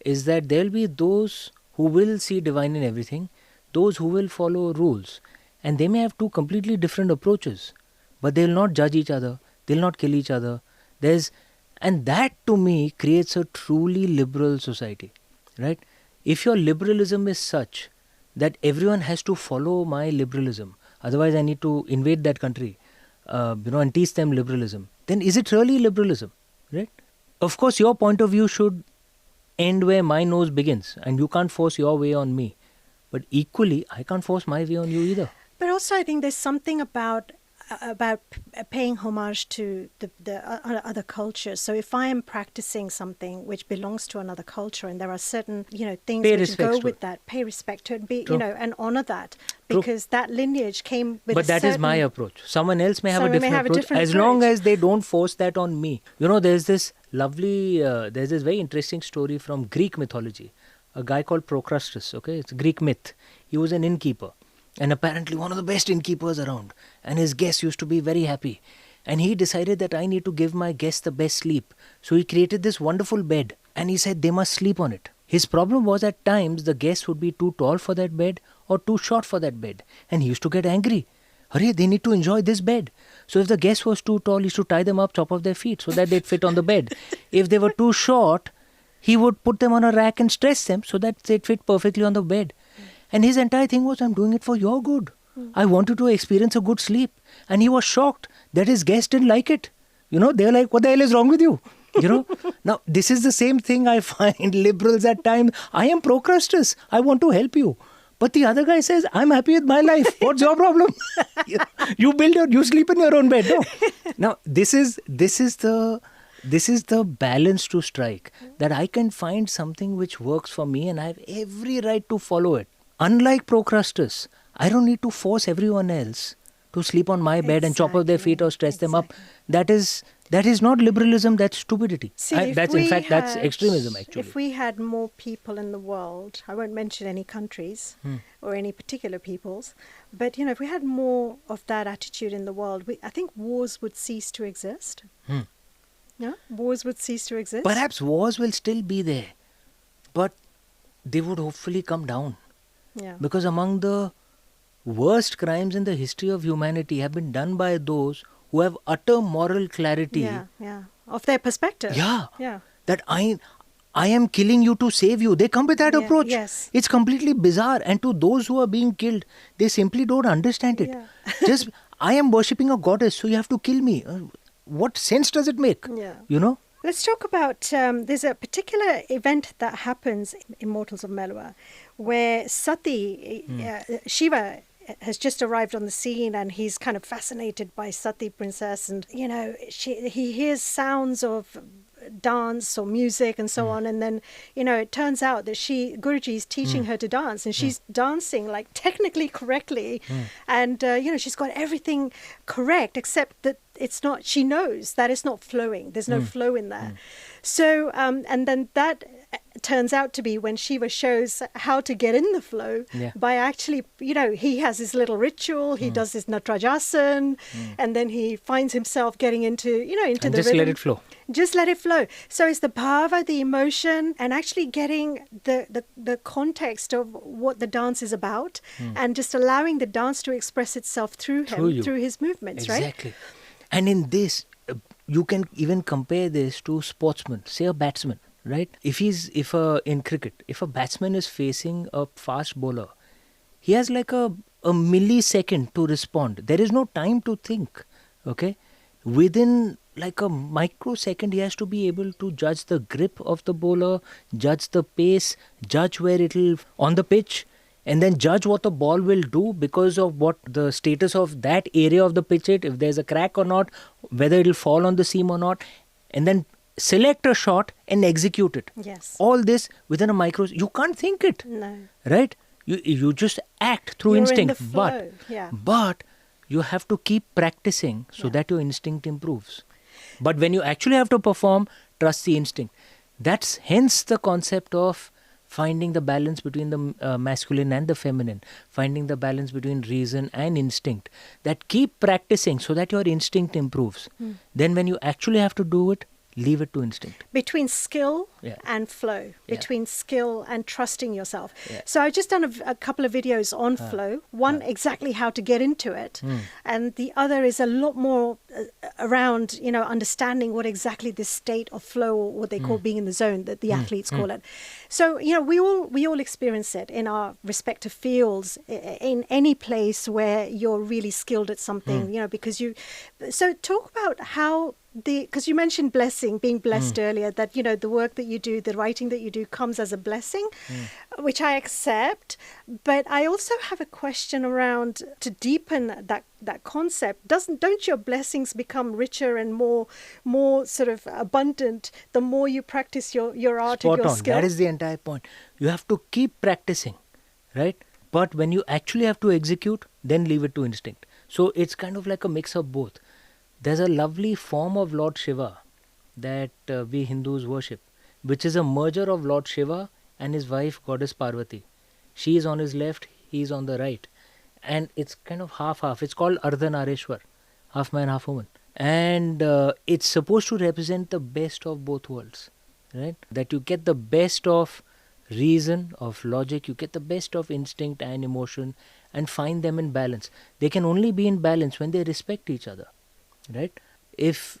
is that there'll be those who will see divine in everything, those who will follow rules. And they may have two completely different approaches, but they'll not judge each other, they'll not kill each other. And that to me creates a truly liberal society, right? If your liberalism is such that everyone has to follow my liberalism, otherwise I need to invade that country, and teach them liberalism, then is it really liberalism, right? Of course, your point of view should end where my nose begins, and you can't force your way on me. But equally, I can't force my way on you either. But also, I think there's something about paying homage to the other cultures. So if I am practicing something which belongs to another culture, and there are certain things which go with that, pay respect to it, be and honor that, because that lineage came with. But that is my approach. Someone else may have a different approach. As long as they don't force that on me. There's this lovely, there's this very interesting story from Greek mythology. A guy called Procrustes. Okay, it's a Greek myth. He was an innkeeper. And apparently one of the best innkeepers around. And his guests used to be very happy. And he decided that I need to give my guests the best sleep. So he created this wonderful bed. And he said they must sleep on it. His problem was at times the guests would be too tall for that bed or too short for that bed. And he used to get angry. Hurry, they need to enjoy this bed. So if the guest was too tall, he used to tie them up top of their feet so that they'd fit on the bed. If they were too short, he would put them on a rack and stretch them so that they'd fit perfectly on the bed. And his entire thing was, I'm doing it for your good. I want you to experience a good sleep. And he was shocked that his guests didn't like it. They're like, what the hell is wrong with you? Now, this is the same thing I find liberals at times. I am Procrustes. I want to help you. But the other guy says, I'm happy with my life. What's your problem? You sleep in your own bed. No. Now, this is the balance to strike. That I can find something which works for me and I have every right to follow it. Unlike Procrustes, I don't need to force everyone else to sleep on my bed and chop off their feet or stretch them up. That is not liberalism, that's stupidity. That's extremism actually. If we had more people in the world, I won't mention any countries or any particular peoples, but if we had more of that attitude in the world, I think wars would cease to exist. Yeah, wars would cease to exist. Perhaps wars will still be there, but they would hopefully come down. Yeah. Because among the worst crimes in the history of humanity have been done by those who have utter moral clarity. Yeah. Of their perspective. Yeah. That I am killing you to save you. They come with that approach. Yes. It's completely bizarre. And to those who are being killed, they simply don't understand it. Yeah. I am worshipping a goddess, so you have to kill me. What sense does it make? Yeah. Let's talk about, there's a particular event that happens in Mortals of Melua where Sati, Shiva has just arrived on the scene and he's kind of fascinated by Sati princess and, he hears sounds of dance or music and so on, and then it turns out that Guruji is teaching her to dance and she's dancing like technically correctly and she's got everything correct except that it's not, she knows that it's not flowing, there's no flow in there. So and then that turns out to be when Shiva shows how to get in the flow by actually, he has his little ritual, he does his Natrajasana, and then he finds himself getting into the just rhythm. Let it flow. Just let it flow. So it's the bhava, the emotion, and actually getting the context of what the dance is about and just allowing the dance to express itself through him, through his movements, right? Exactly. And in this, you can even compare this to sportsmen, say a batsman, right? In cricket, if a batsman is facing a fast bowler, he has like a millisecond to respond. There is no time to think, okay? Within like a microsecond, he has to be able to judge the grip of the bowler, judge the pace, judge where it'll on the pitch, and then judge what the ball will do because of what the status of that area of the pitch is, if there's a crack or not, whether it'll fall on the seam or not, and then select a shot and execute it. Yes. All this within a micro, you can't think it. No. Right? You just act through instinct. In the flow. But you have to keep practicing so that your instinct improves. But when you actually have to perform, trust the instinct. That's hence the concept of finding the balance between the masculine and the feminine, finding the balance between reason and instinct. That keep practicing so that your instinct improves. Then when you actually have to do it, leave it to instinct. Between skill and flow, between skill and trusting yourself. So I've just done a couple of videos on flow. One, exactly how to get into it. And the other is a lot more around, understanding what exactly this state of flow, or what they call being in the zone, that the athletes call it. So, we all experience it in our respective fields, in any place where you're really skilled at something, because so talk about how because you mentioned blessing, being blessed earlier, that, you know, the work that you do, the writing that you do comes as a blessing, which I accept. But I also have a question around, to deepen that concept. Don't your blessings become richer and more sort of abundant the more you practice your art and Spot your on. skill? That is the entire point. You have to keep practicing, right? But when you actually have to execute, then leave it to instinct. So it's kind of like a mix of both. There's a lovely form of Lord Shiva that we Hindus worship, which is a merger of Lord Shiva and his wife, Goddess Parvati. She is on his left, he is on the right. And it's kind of half-half. It's called Ardhanareshwar, half man, half woman. And it's supposed to represent the best of both worlds, right? That you get the best of reason, of logic, you get the best of instinct and emotion, and find them in balance. They can only be in balance when they respect each other, right? If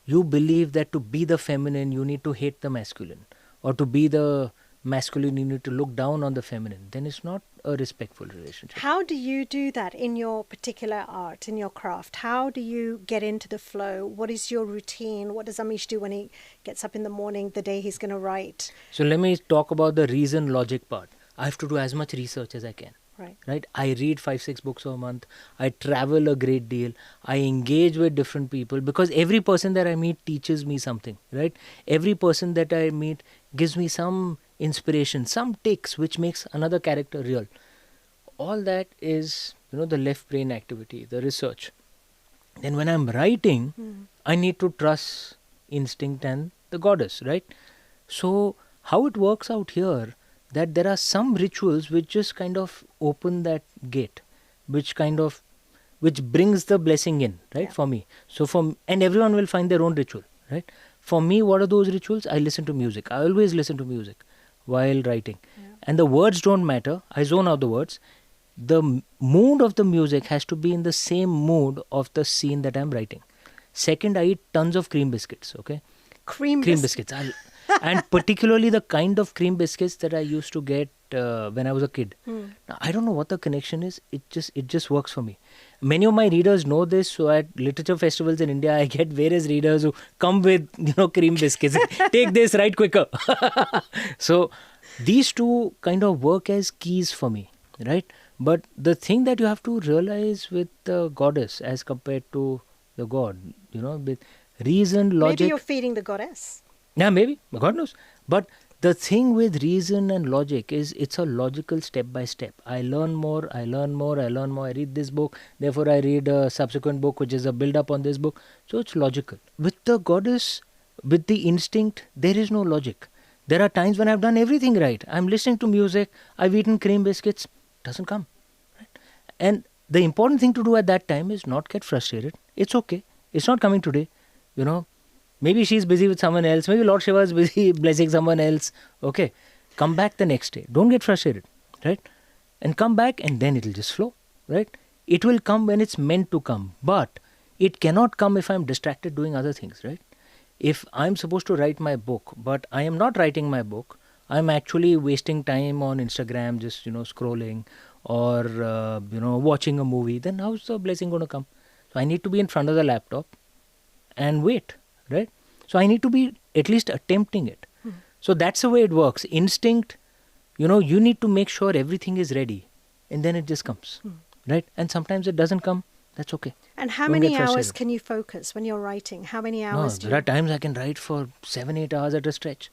you believe that to be the feminine you need to hate the masculine, or to be the masculine you need to look down on the feminine, then it's not a respectful relationship. How do you do that in your particular art, in your craft? How do you get into the flow? What is your routine? What does Amish do when he gets up in the morning, the day he's going to write? So let me talk about the reason logic part. I have to do as much research as I can. Right? I read 5-6 books a month. I travel a great deal. I engage with different people, because every person that I meet teaches me something, right? Every person that I meet gives me some inspiration, some tics which makes another character real. All that is, the left brain activity, the research. Then when I'm writing, I need to trust instinct and the goddess, right? So how it works out here, that there are some rituals which just kind of open that gate, which brings the blessing in, right? For me. And everyone will find their own ritual, right? For me, what are those rituals? I listen to music. I always listen to music while writing. And the words don't matter. I zone out the words. The mood of the music has to be in the same mood of the scene that I'm writing. Second, I eat tons of cream biscuits, okay? Cream biscuits. And particularly the kind of cream biscuits that I used to get when I was a kid. Now, I don't know what the connection is. It just works for me. Many of my readers know this. So at literature festivals in India, I get various readers who come with cream biscuits. Take this, write quicker. So these two kind of work as keys for me, right? But the thing that you have to realize with the goddess as compared to the god, with reason, logic. Maybe you're feeding the goddess. Yeah, maybe. God knows. But the thing with reason and logic is it's a logical step by step. I learn more. I read this book. Therefore, I read a subsequent book, which is a build-up on this book. So it's logical. With the goddess, with the instinct, there is no logic. There are times when I've done everything right. I'm listening to music. I've eaten cream biscuits. Doesn't come. Right? And the important thing to do at that time is not get frustrated. It's okay. It's not coming today. Maybe she's busy with someone else. Maybe Lord Shiva is busy blessing someone else. Okay. Come back the next day. Don't get frustrated. Right? And come back, and then it'll just flow. Right? It will come when it's meant to come. But it cannot come if I'm distracted doing other things. Right? If I'm supposed to write my book, but I am not writing my book, I'm actually wasting time on Instagram, just, scrolling or, watching a movie, then how's the blessing going to come? So I need to be in front of the laptop and wait. Right? So I need to be at least attempting it. So that's the way it works. Instinct, you need to make sure everything is ready, and then it just comes. Right? And sometimes it doesn't come. That's okay. And how many hours can you focus when you're writing? How many hours there are times I can write for 7-8 hours at a stretch.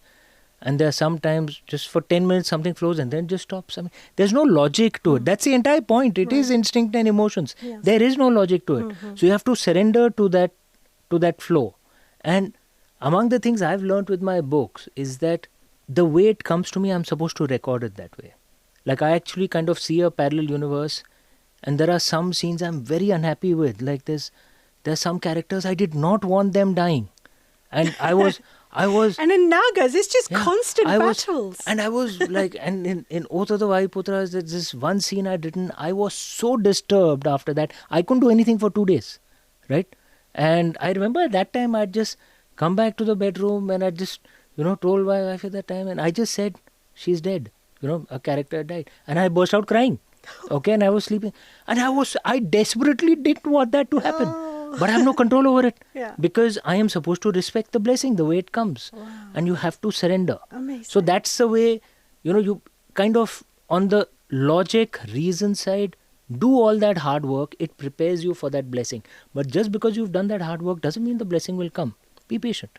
And there are some times just for 10 minutes something flows and then just stops. I mean, there's no logic to it. That's the entire point. It is instinct and emotions. Yes. There is no logic to it. So you have to surrender to that flow. And among the things I've learned with my books is that the way it comes to me, I'm supposed to record it that way. Like I actually kind of see a parallel universe, and there are some scenes I'm very unhappy with. Like there's some characters I did not want them dying. And I was and in Nagas, it's just constant battles. And I was like, and in Oath of the Vajiputras, there's this one scene I was so disturbed after that. I couldn't do anything for 2 days. Right? And I remember at that time, I'd just come back to the bedroom and I just, told my wife at that time, and I just said, she's dead. A character died. And I burst out crying. Okay, and I was sleeping. And I desperately didn't want that to happen. but I have no control over it. Yeah. Because I am supposed to respect the blessing the way it comes. Wow. And you have to surrender. Amazing. So that's the way, you kind of, on the logic, reason side, do all that hard work. It prepares you for that blessing. But just because you've done that hard work doesn't mean the blessing will come. Be patient.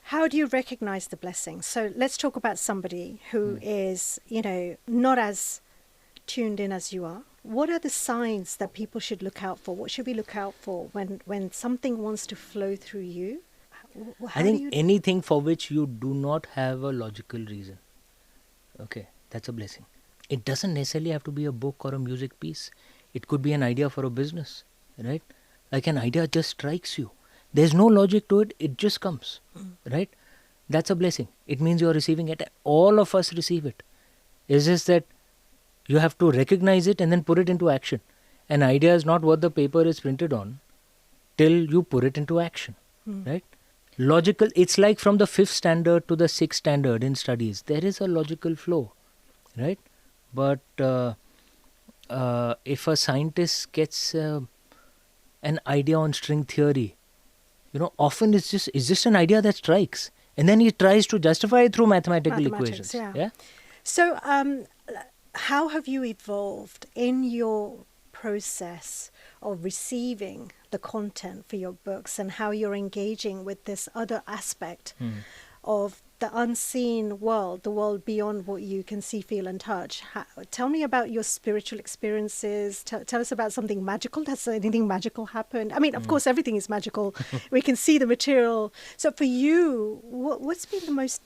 How do you recognize the blessing? So let's talk about somebody who is, not as tuned in as you are. What are the signs that people should look out for? What should we look out for when something wants to flow through you? I think anything for which you do not have a logical reason, okay, that's a blessing. It doesn't necessarily have to be a book or a music piece. It could be an idea for a business, right? Like an idea just strikes you. There's no logic to it. It just comes, right? That's a blessing. It means you're receiving it. All of us receive it. It's just that you have to recognize it and then put it into action. An idea is not what the paper is printed on till you put it into action, right? Logical, it's like from the 5th standard to the 6th standard in studies. There is a logical flow, right? But if a scientist gets an idea on string theory, often it's just an idea that strikes. And then he tries to justify it through mathematical equations. Yeah. So how have you evolved in your process of receiving the content for your books and how you're engaging with this other aspect of the unseen world, the world beyond what you can see, feel and touch? Tell me about your spiritual experiences. Tell us about something magical. Has anything magical happened? I mean, of course, everything is magical. We can see the material. So for you, what's been the most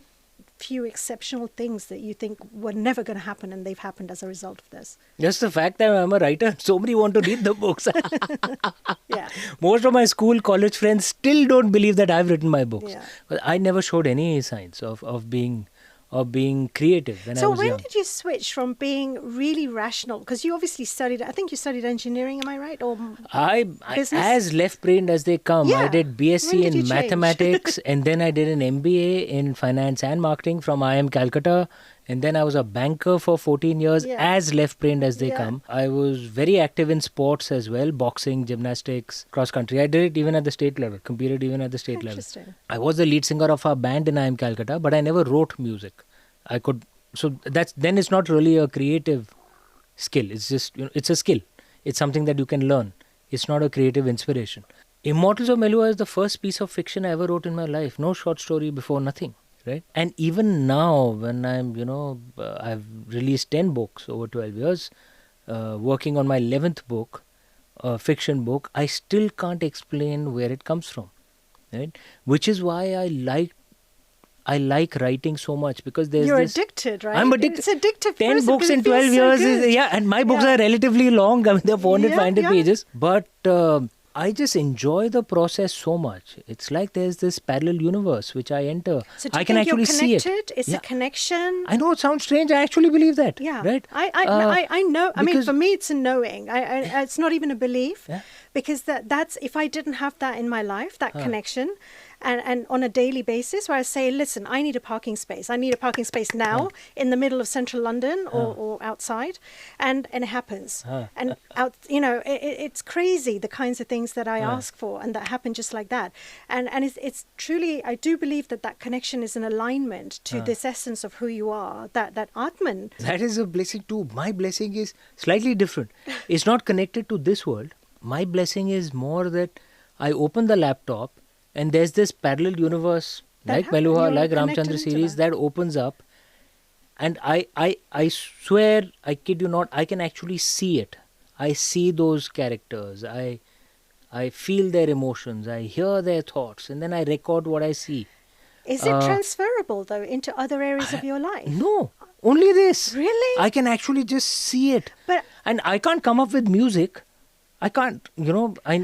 few exceptional things that you think were never going to happen and they've happened as a result of this? Just the fact that I'm a writer, so many want to read the books. Yeah. Most of my school, college friends still don't believe that I've written my books. Yeah. But I never showed any signs of being creative when I was young. So when did you switch from being really rational? Because you obviously I think you studied engineering, am I right? Or I business? as left-brained as they come. Yeah. I did BSc When did you in change? mathematics and then I did an MBA in finance and marketing from IIM Calcutta. And then I was a banker for 14 years, as left-brained as they come. I was very active in sports as well, boxing, gymnastics, cross-country. I did it even at the state level, competed even at the state level. I was the lead singer of our band in IIM Calcutta, but I never wrote music. So then it's not really a creative skill. It's just, it's a skill. It's something that you can learn. It's not a creative inspiration. Immortals of Melua is the first piece of fiction I ever wrote in my life. No short story before, nothing. Right? And even now, when I'm, I've released 10 books over 12 years, working on my 11th book, fiction book, I still can't explain where it comes from. Right? Which is why I like writing so much, because You're addicted, right? I'm addicted. It's addictive. 10 books in 12 years and my books are relatively long. I mean, they're 400-500 pages. But I just enjoy the process so much. It's like there's this parallel universe which I enter. So do you I can think actually you're see it. It's a connection. I know it sounds strange. I actually believe that. Yeah. Right? I know. I mean, for me, it's a knowing. It's not even a belief. Yeah. Because that's, if I didn't have that in my life, that connection, and on a daily basis where I say, listen, I need a parking space. I need a parking space now in the middle of central London or outside. And it happens. And it's crazy the kinds of things that I ask for and that happen just like that. And it's truly, I do believe that connection is an alignment to this essence of who you are, that Atman. That is a blessing too. My blessing is slightly different. It's not connected to this world. My blessing is more that I open the laptop and there's this parallel universe like Meluha, like Ramchandra series that opens up, and I swear, I kid you not, I can actually see it. I see those characters. I feel their emotions. I hear their thoughts, and then I record what I see. Is it transferable though into other areas of your life? No, only this. Really? I can actually just see it, and I can't come up with music. I can't, but I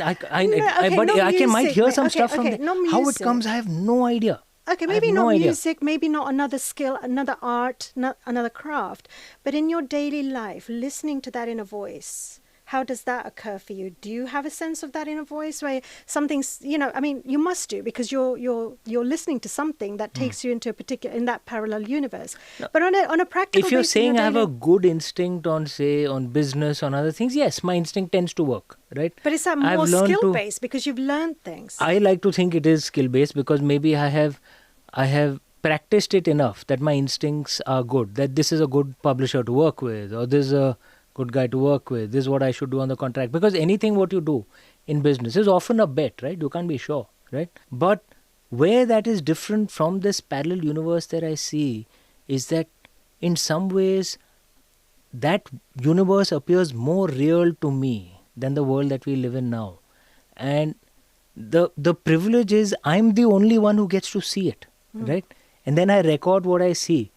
might hear some stuff from there. How it comes, I have no idea. Okay, maybe not music, maybe not another skill, another art, not another craft. But in your daily life, listening to that inner voice, How does that occur for you? Do you have a sense of that inner voice where something's, I mean, you must do, because you're listening to something that takes you into in that parallel universe. No. But on a practical basis, if you're saying I have a good instinct on, say, on business, on other things, yes, my instinct tends to work, right? But is that more skill-based because you've learned things? I like to think it is skill-based because maybe I have practiced it enough that my instincts are good, that this is a good publisher to work with, or this is a good guy to work with, this is what I should do on the contract. Because anything what you do in business is often a bet, right? You can't be sure, right? But where that is different from this parallel universe that I see is that in some ways that universe appears more real to me than the world that we live in now. And the privilege is I'm the only one who gets to see it, right? And then I record what I see.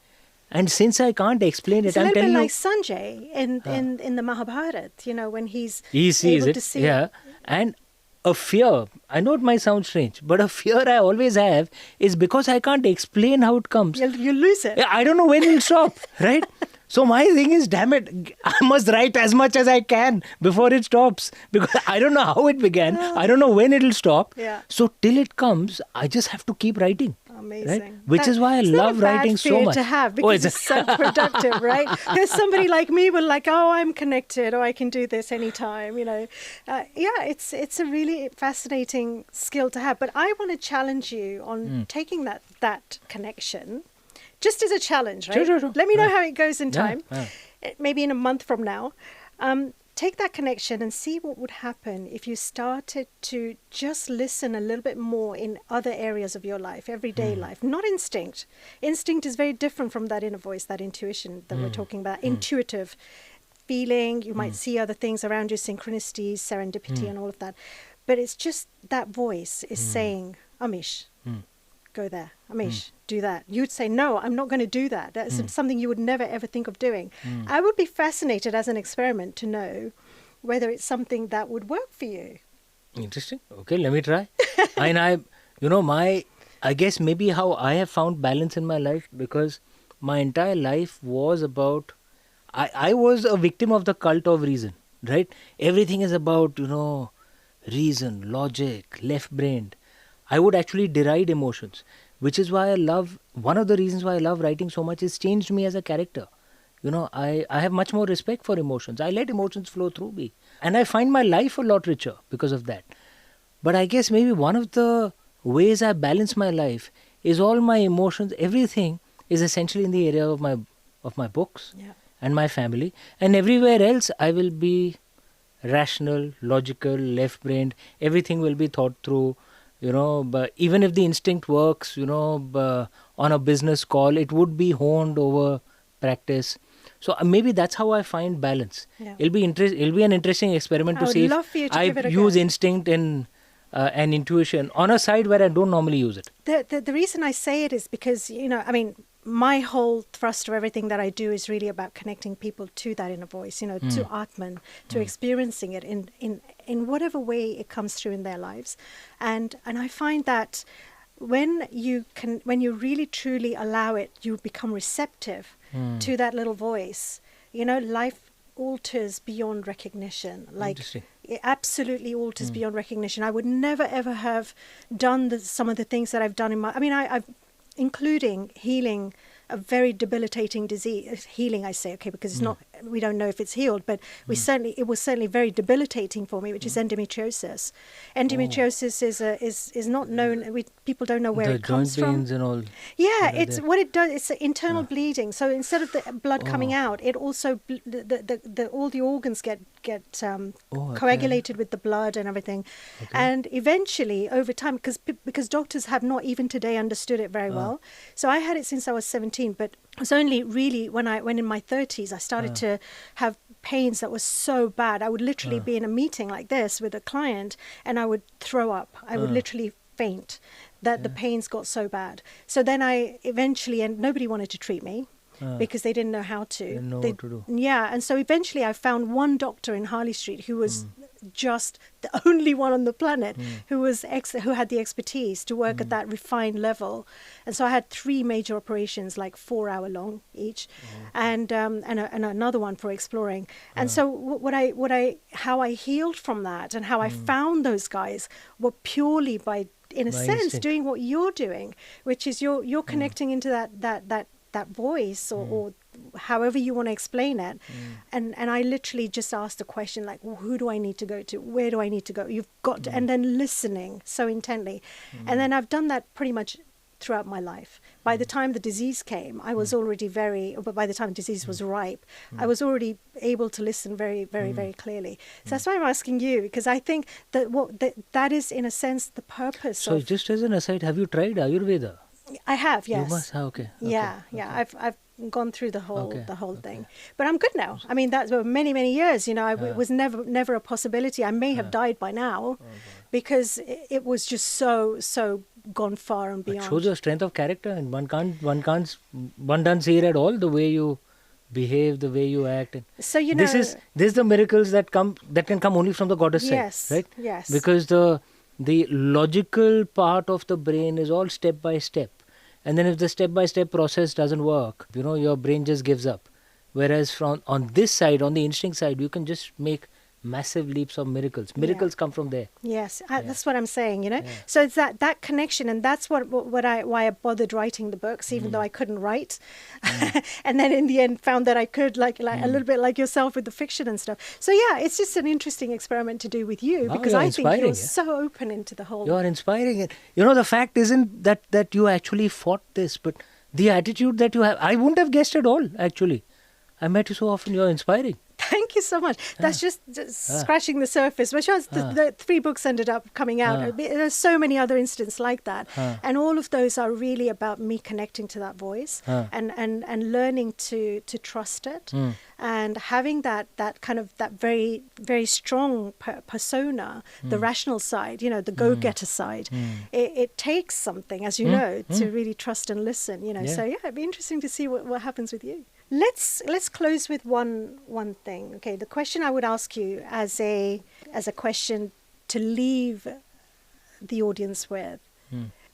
And since I can't explain it, I'm telling you... It's a little bit like Sanjay in the Mahabharata, when he sees able to see it. And a fear, I know it might sound strange, but a fear I always have is because I can't explain how it comes. You'll lose it. I don't know when it'll stop, right? So my thing is, damn it, I must write as much as I can before it stops. Because I don't know how it began. I don't know when it'll stop. Yeah. So till it comes, I just have to keep writing. Amazing. Right? Which is why I love writing so much. It's not a bad fear to have because it's so productive, right? There's somebody like me will I'm connected, or I can do this anytime, it's a really fascinating skill to have. But I want to challenge you on taking that connection, just as a challenge, right? Sure. Let me know how it goes in time. Yeah. Maybe in a month from now. Take that connection and see what would happen if you started to just listen a little bit more in other areas of your life, everyday life, not instinct. Instinct is very different from that inner voice, that intuition that we're talking about, intuitive feeling. You might see other things around you, synchronicities, serendipity and all of that. But it's just that voice is saying, Amish, go there. Amish, do that. You'd say, no, I'm not going to do that. That's something you would never, ever think of doing. I would be fascinated as an experiment to know whether it's something that would work for you. Interesting. Okay, let me try. And I guess maybe how I have found balance in my life, because my entire life was about, I was a victim of the cult of reason, right? Everything is about, reason, logic, left-brained. I would actually deride emotions, which is why one of the reasons why I love writing so much is changed me as a character. I have much more respect for emotions. I let emotions flow through me. And I find my life a lot richer because of that. But I guess maybe one of the ways I balance my life is all my emotions, everything is essentially in the area of my books and my family. And everywhere else I will be rational, logical, left-brained. Everything will be thought through. But even if the instinct works, on a business call, it would be honed over practice. So maybe that's how I find balance. Yeah. It'll be an interesting experiment to see if I use instinct and intuition on a side where I don't normally use it. The reason I say it is because, my whole thrust of everything that I do is really about connecting people to that inner voice, to Atman, to experiencing it in whatever way it comes through in their lives. And I find that when you really truly allow it, you become receptive to that little voice. Life alters beyond recognition. It absolutely alters beyond recognition. I would never ever have done some of the things that I've done in I've including healing a very debilitating disease. Healing, I say, okay, because it's not, we don't know if it's healed, but it was certainly very debilitating for me, which is endometriosis. Endometriosis is not known. People don't know where it comes from. The joint pains and all. Yeah, it's what it does. It's internal bleeding. So instead of the blood coming out, it also all the organs get coagulated with the blood and everything. Okay. And eventually, over time, because doctors have not even today understood it very well. So I had it since I was 17, but it was only really when in my 30s I started to have pains that were so bad. I would literally be in a meeting like this with a client and I would throw up. I would literally faint. The pains got so bad. So then I eventually, and nobody wanted to treat me. because they didn't know how to. Didn't know They- what to do. Yeah, and so eventually I found one doctor in Harley Street who was just the only one on the planet who had the expertise to work at that refined level. And so I had 3 major operations, like 4 hour long each, and another one for exploring. And so how I healed from that and how I found those guys were purely by, in a By sense, instinct. doing what you're doing, which is you're connecting into that voice or however you want to explain it. And I literally just asked the question, like, well, who do I need to go to? Where do I need to go? You've got to, and then listening so intently. And then I've done that pretty much throughout my life. By the time the disease came, I was already but by the time disease was ripe, I was already able to listen very, very, very clearly. So that's why I'm asking you, because I think that is, in a sense, the purpose So of... just as an aside, have you tried Ayurveda? I have, yes. You must. Okay. Yeah. Okay. I've gone through the whole Okay. thing, but I'm good now. I mean, that's many years. You know, it was never a possibility. I may have died by now, because it was just so gone far and It beyond. shows your strength of character, and one doesn't see it at all. The way you behave, the way you act. And So you know, this is the miracles that can come only from the goddess Yes, side, right? yes. Because the logical part of the brain is all step by step, and then if the step by step process doesn't work, your brain just gives up. Whereas on this side, on the instinct side, you can just make massive leaps of miracles. Miracles come from there. Yes, that's what I'm saying, you know. So it's that connection, and that's why I bothered writing the books, even though I couldn't write. And then in the end found that I could, like a little bit like yourself with the fiction and stuff. So yeah, it's just an interesting experiment to do with you, Wow, because you're I think you're inspiring, so open into the whole... You're inspiring. And the fact isn't that you actually fought this, but the attitude that you have, I wouldn't have guessed at all, actually. I met you so often. You're inspiring. Thank you so much. That's just scratching the surface, which was the 3 books ended up coming out. There's so many other instances like that. And all of those are really about me connecting to that voice and learning to trust it and having that kind of that very, very strong persona, the rational side, the go-getter side. It takes something, as you know, to really trust and listen, So yeah, it'd be interesting to see what happens with you. Let's close with one thing. Okay, the question I would ask you as a question to leave the audience with.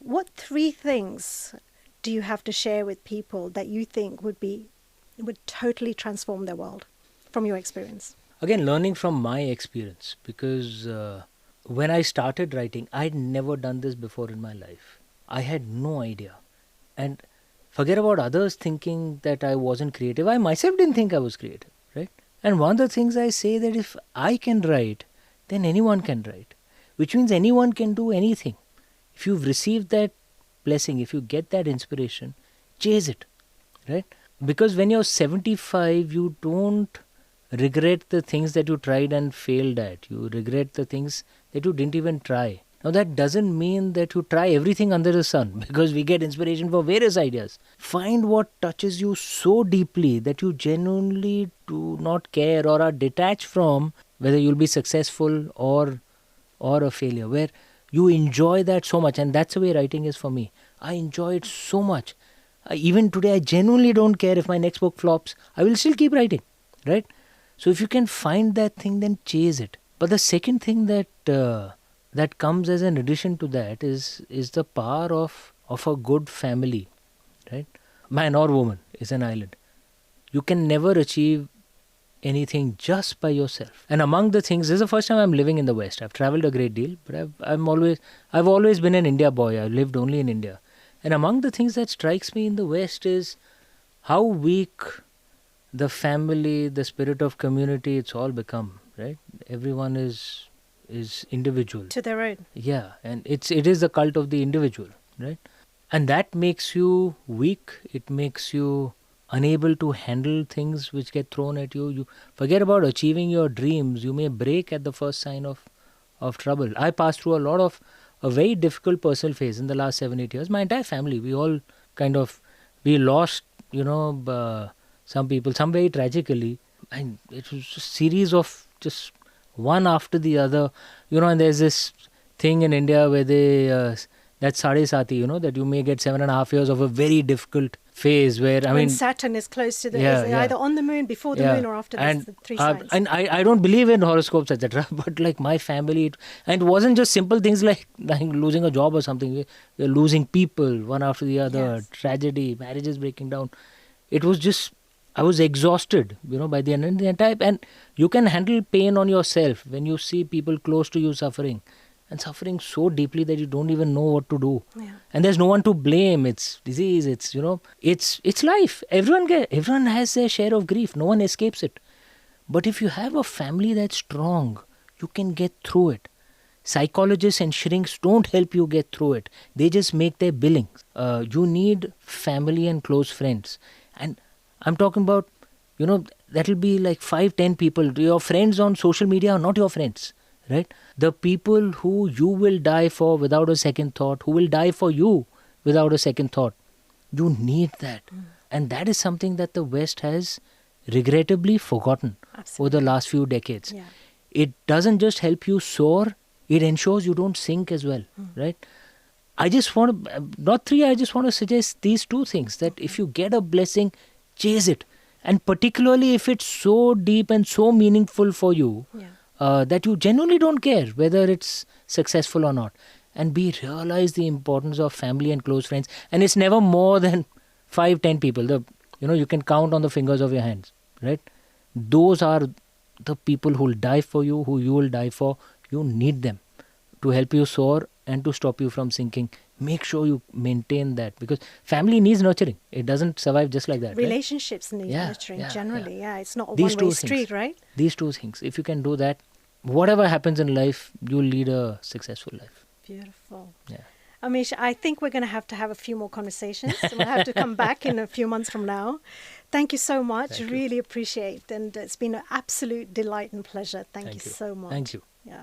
What 3 things do you have to share with people that you think would totally transform their world from your experience? Again, learning from my experience, because when I started writing, I'd never done this before in my life. I had no idea. And forget about others thinking that I wasn't creative. I myself didn't think I was creative, right? And one of the things I say that if I can write, then anyone can write, which means anyone can do anything. If you've received that blessing, if you get that inspiration, chase it, right? Because when you're 75, you don't regret the things that you tried and failed at. You regret the things that you didn't even try. Now that doesn't mean that you try everything under the sun, because we get inspiration for various ideas. Find what touches you so deeply that you genuinely do not care or are detached from whether you'll be successful or a failure, where you enjoy that so much. And that's the way writing is for me. I enjoy it so much. Even today, I genuinely don't care if my next book flops. I will still keep writing, right? So if you can find that thing, then chase it. But the second thing that comes as an addition to that is the power of a good family, right? Man or woman is an island. You can never achieve anything just by yourself. And among the things, this is the first time I'm living in the West. I've traveled a great deal, but I've always been an India boy. I've lived only in India. And among the things that strikes me in the West is how weak the family, the spirit of community, it's all become, right? Everyone is individual. To their own. Yeah, and it is the cult of the individual, right? And that makes you weak. It makes you unable to handle things which get thrown at you. You forget about achieving your dreams. You may break at the first sign of trouble. I passed through a very difficult personal phase in the last 7-8 years. My entire family, we all we lost, some people, some very tragically. And it was a series of just one after the other, and there's this thing in India where they, that's Sade Sati, that you may get 7.5 years of a very difficult phase where, when Saturn is close to the, is either on the moon, before the moon, or after the 3 signs. And I don't believe in horoscopes, etc. But like my family, and it wasn't just simple things like losing a job or something. We're losing people one after the other, tragedy, marriages breaking down. It was just, I was exhausted, by the end of the entire. And you can handle pain on yourself when you see people close to you suffering. And suffering so deeply that you don't even know what to do. Yeah. And there's no one to blame. It's disease, it's life. Everyone has their share of grief. No one escapes it. But if you have a family that's strong, you can get through it. Psychologists and shrinks don't help you get through it. They just make their billings. You need family and close friends. And I'm talking about, that'll be like 5-10 people. Your friends on social media are not your friends. Right? The people who you will die for without a second thought, who will die for you without a second thought. You need that. And that is something that the West has regrettably forgotten over the last few decades. Yeah. It doesn't just help you soar, it ensures you don't sink as well. Right? I just want to, I just want to suggest these 2 things, that if you get a blessing, chase it. And particularly if it's so deep and so meaningful for you, that you genuinely don't care whether it's successful or not. And realize the importance of family and close friends. And it's never more than 5-10 people. You can count on the fingers of your hands, right? Those are the people who will die for you, who you will die for. You need them to help you soar and to stop you from sinking. Make sure you maintain that, because family needs nurturing. It doesn't survive just like that. Relationships need nurturing generally. Yeah, it's not a one-way street, right? These 2 things. If you can do that, whatever happens in life, you'll lead a successful life. Beautiful. Yeah. Amish, I think we're going to have a few more conversations. We'll have to come back in a few months from now. Thank you so much. Really appreciate it. And it's been an absolute delight and pleasure. Thank you so much. Thank you. Yeah.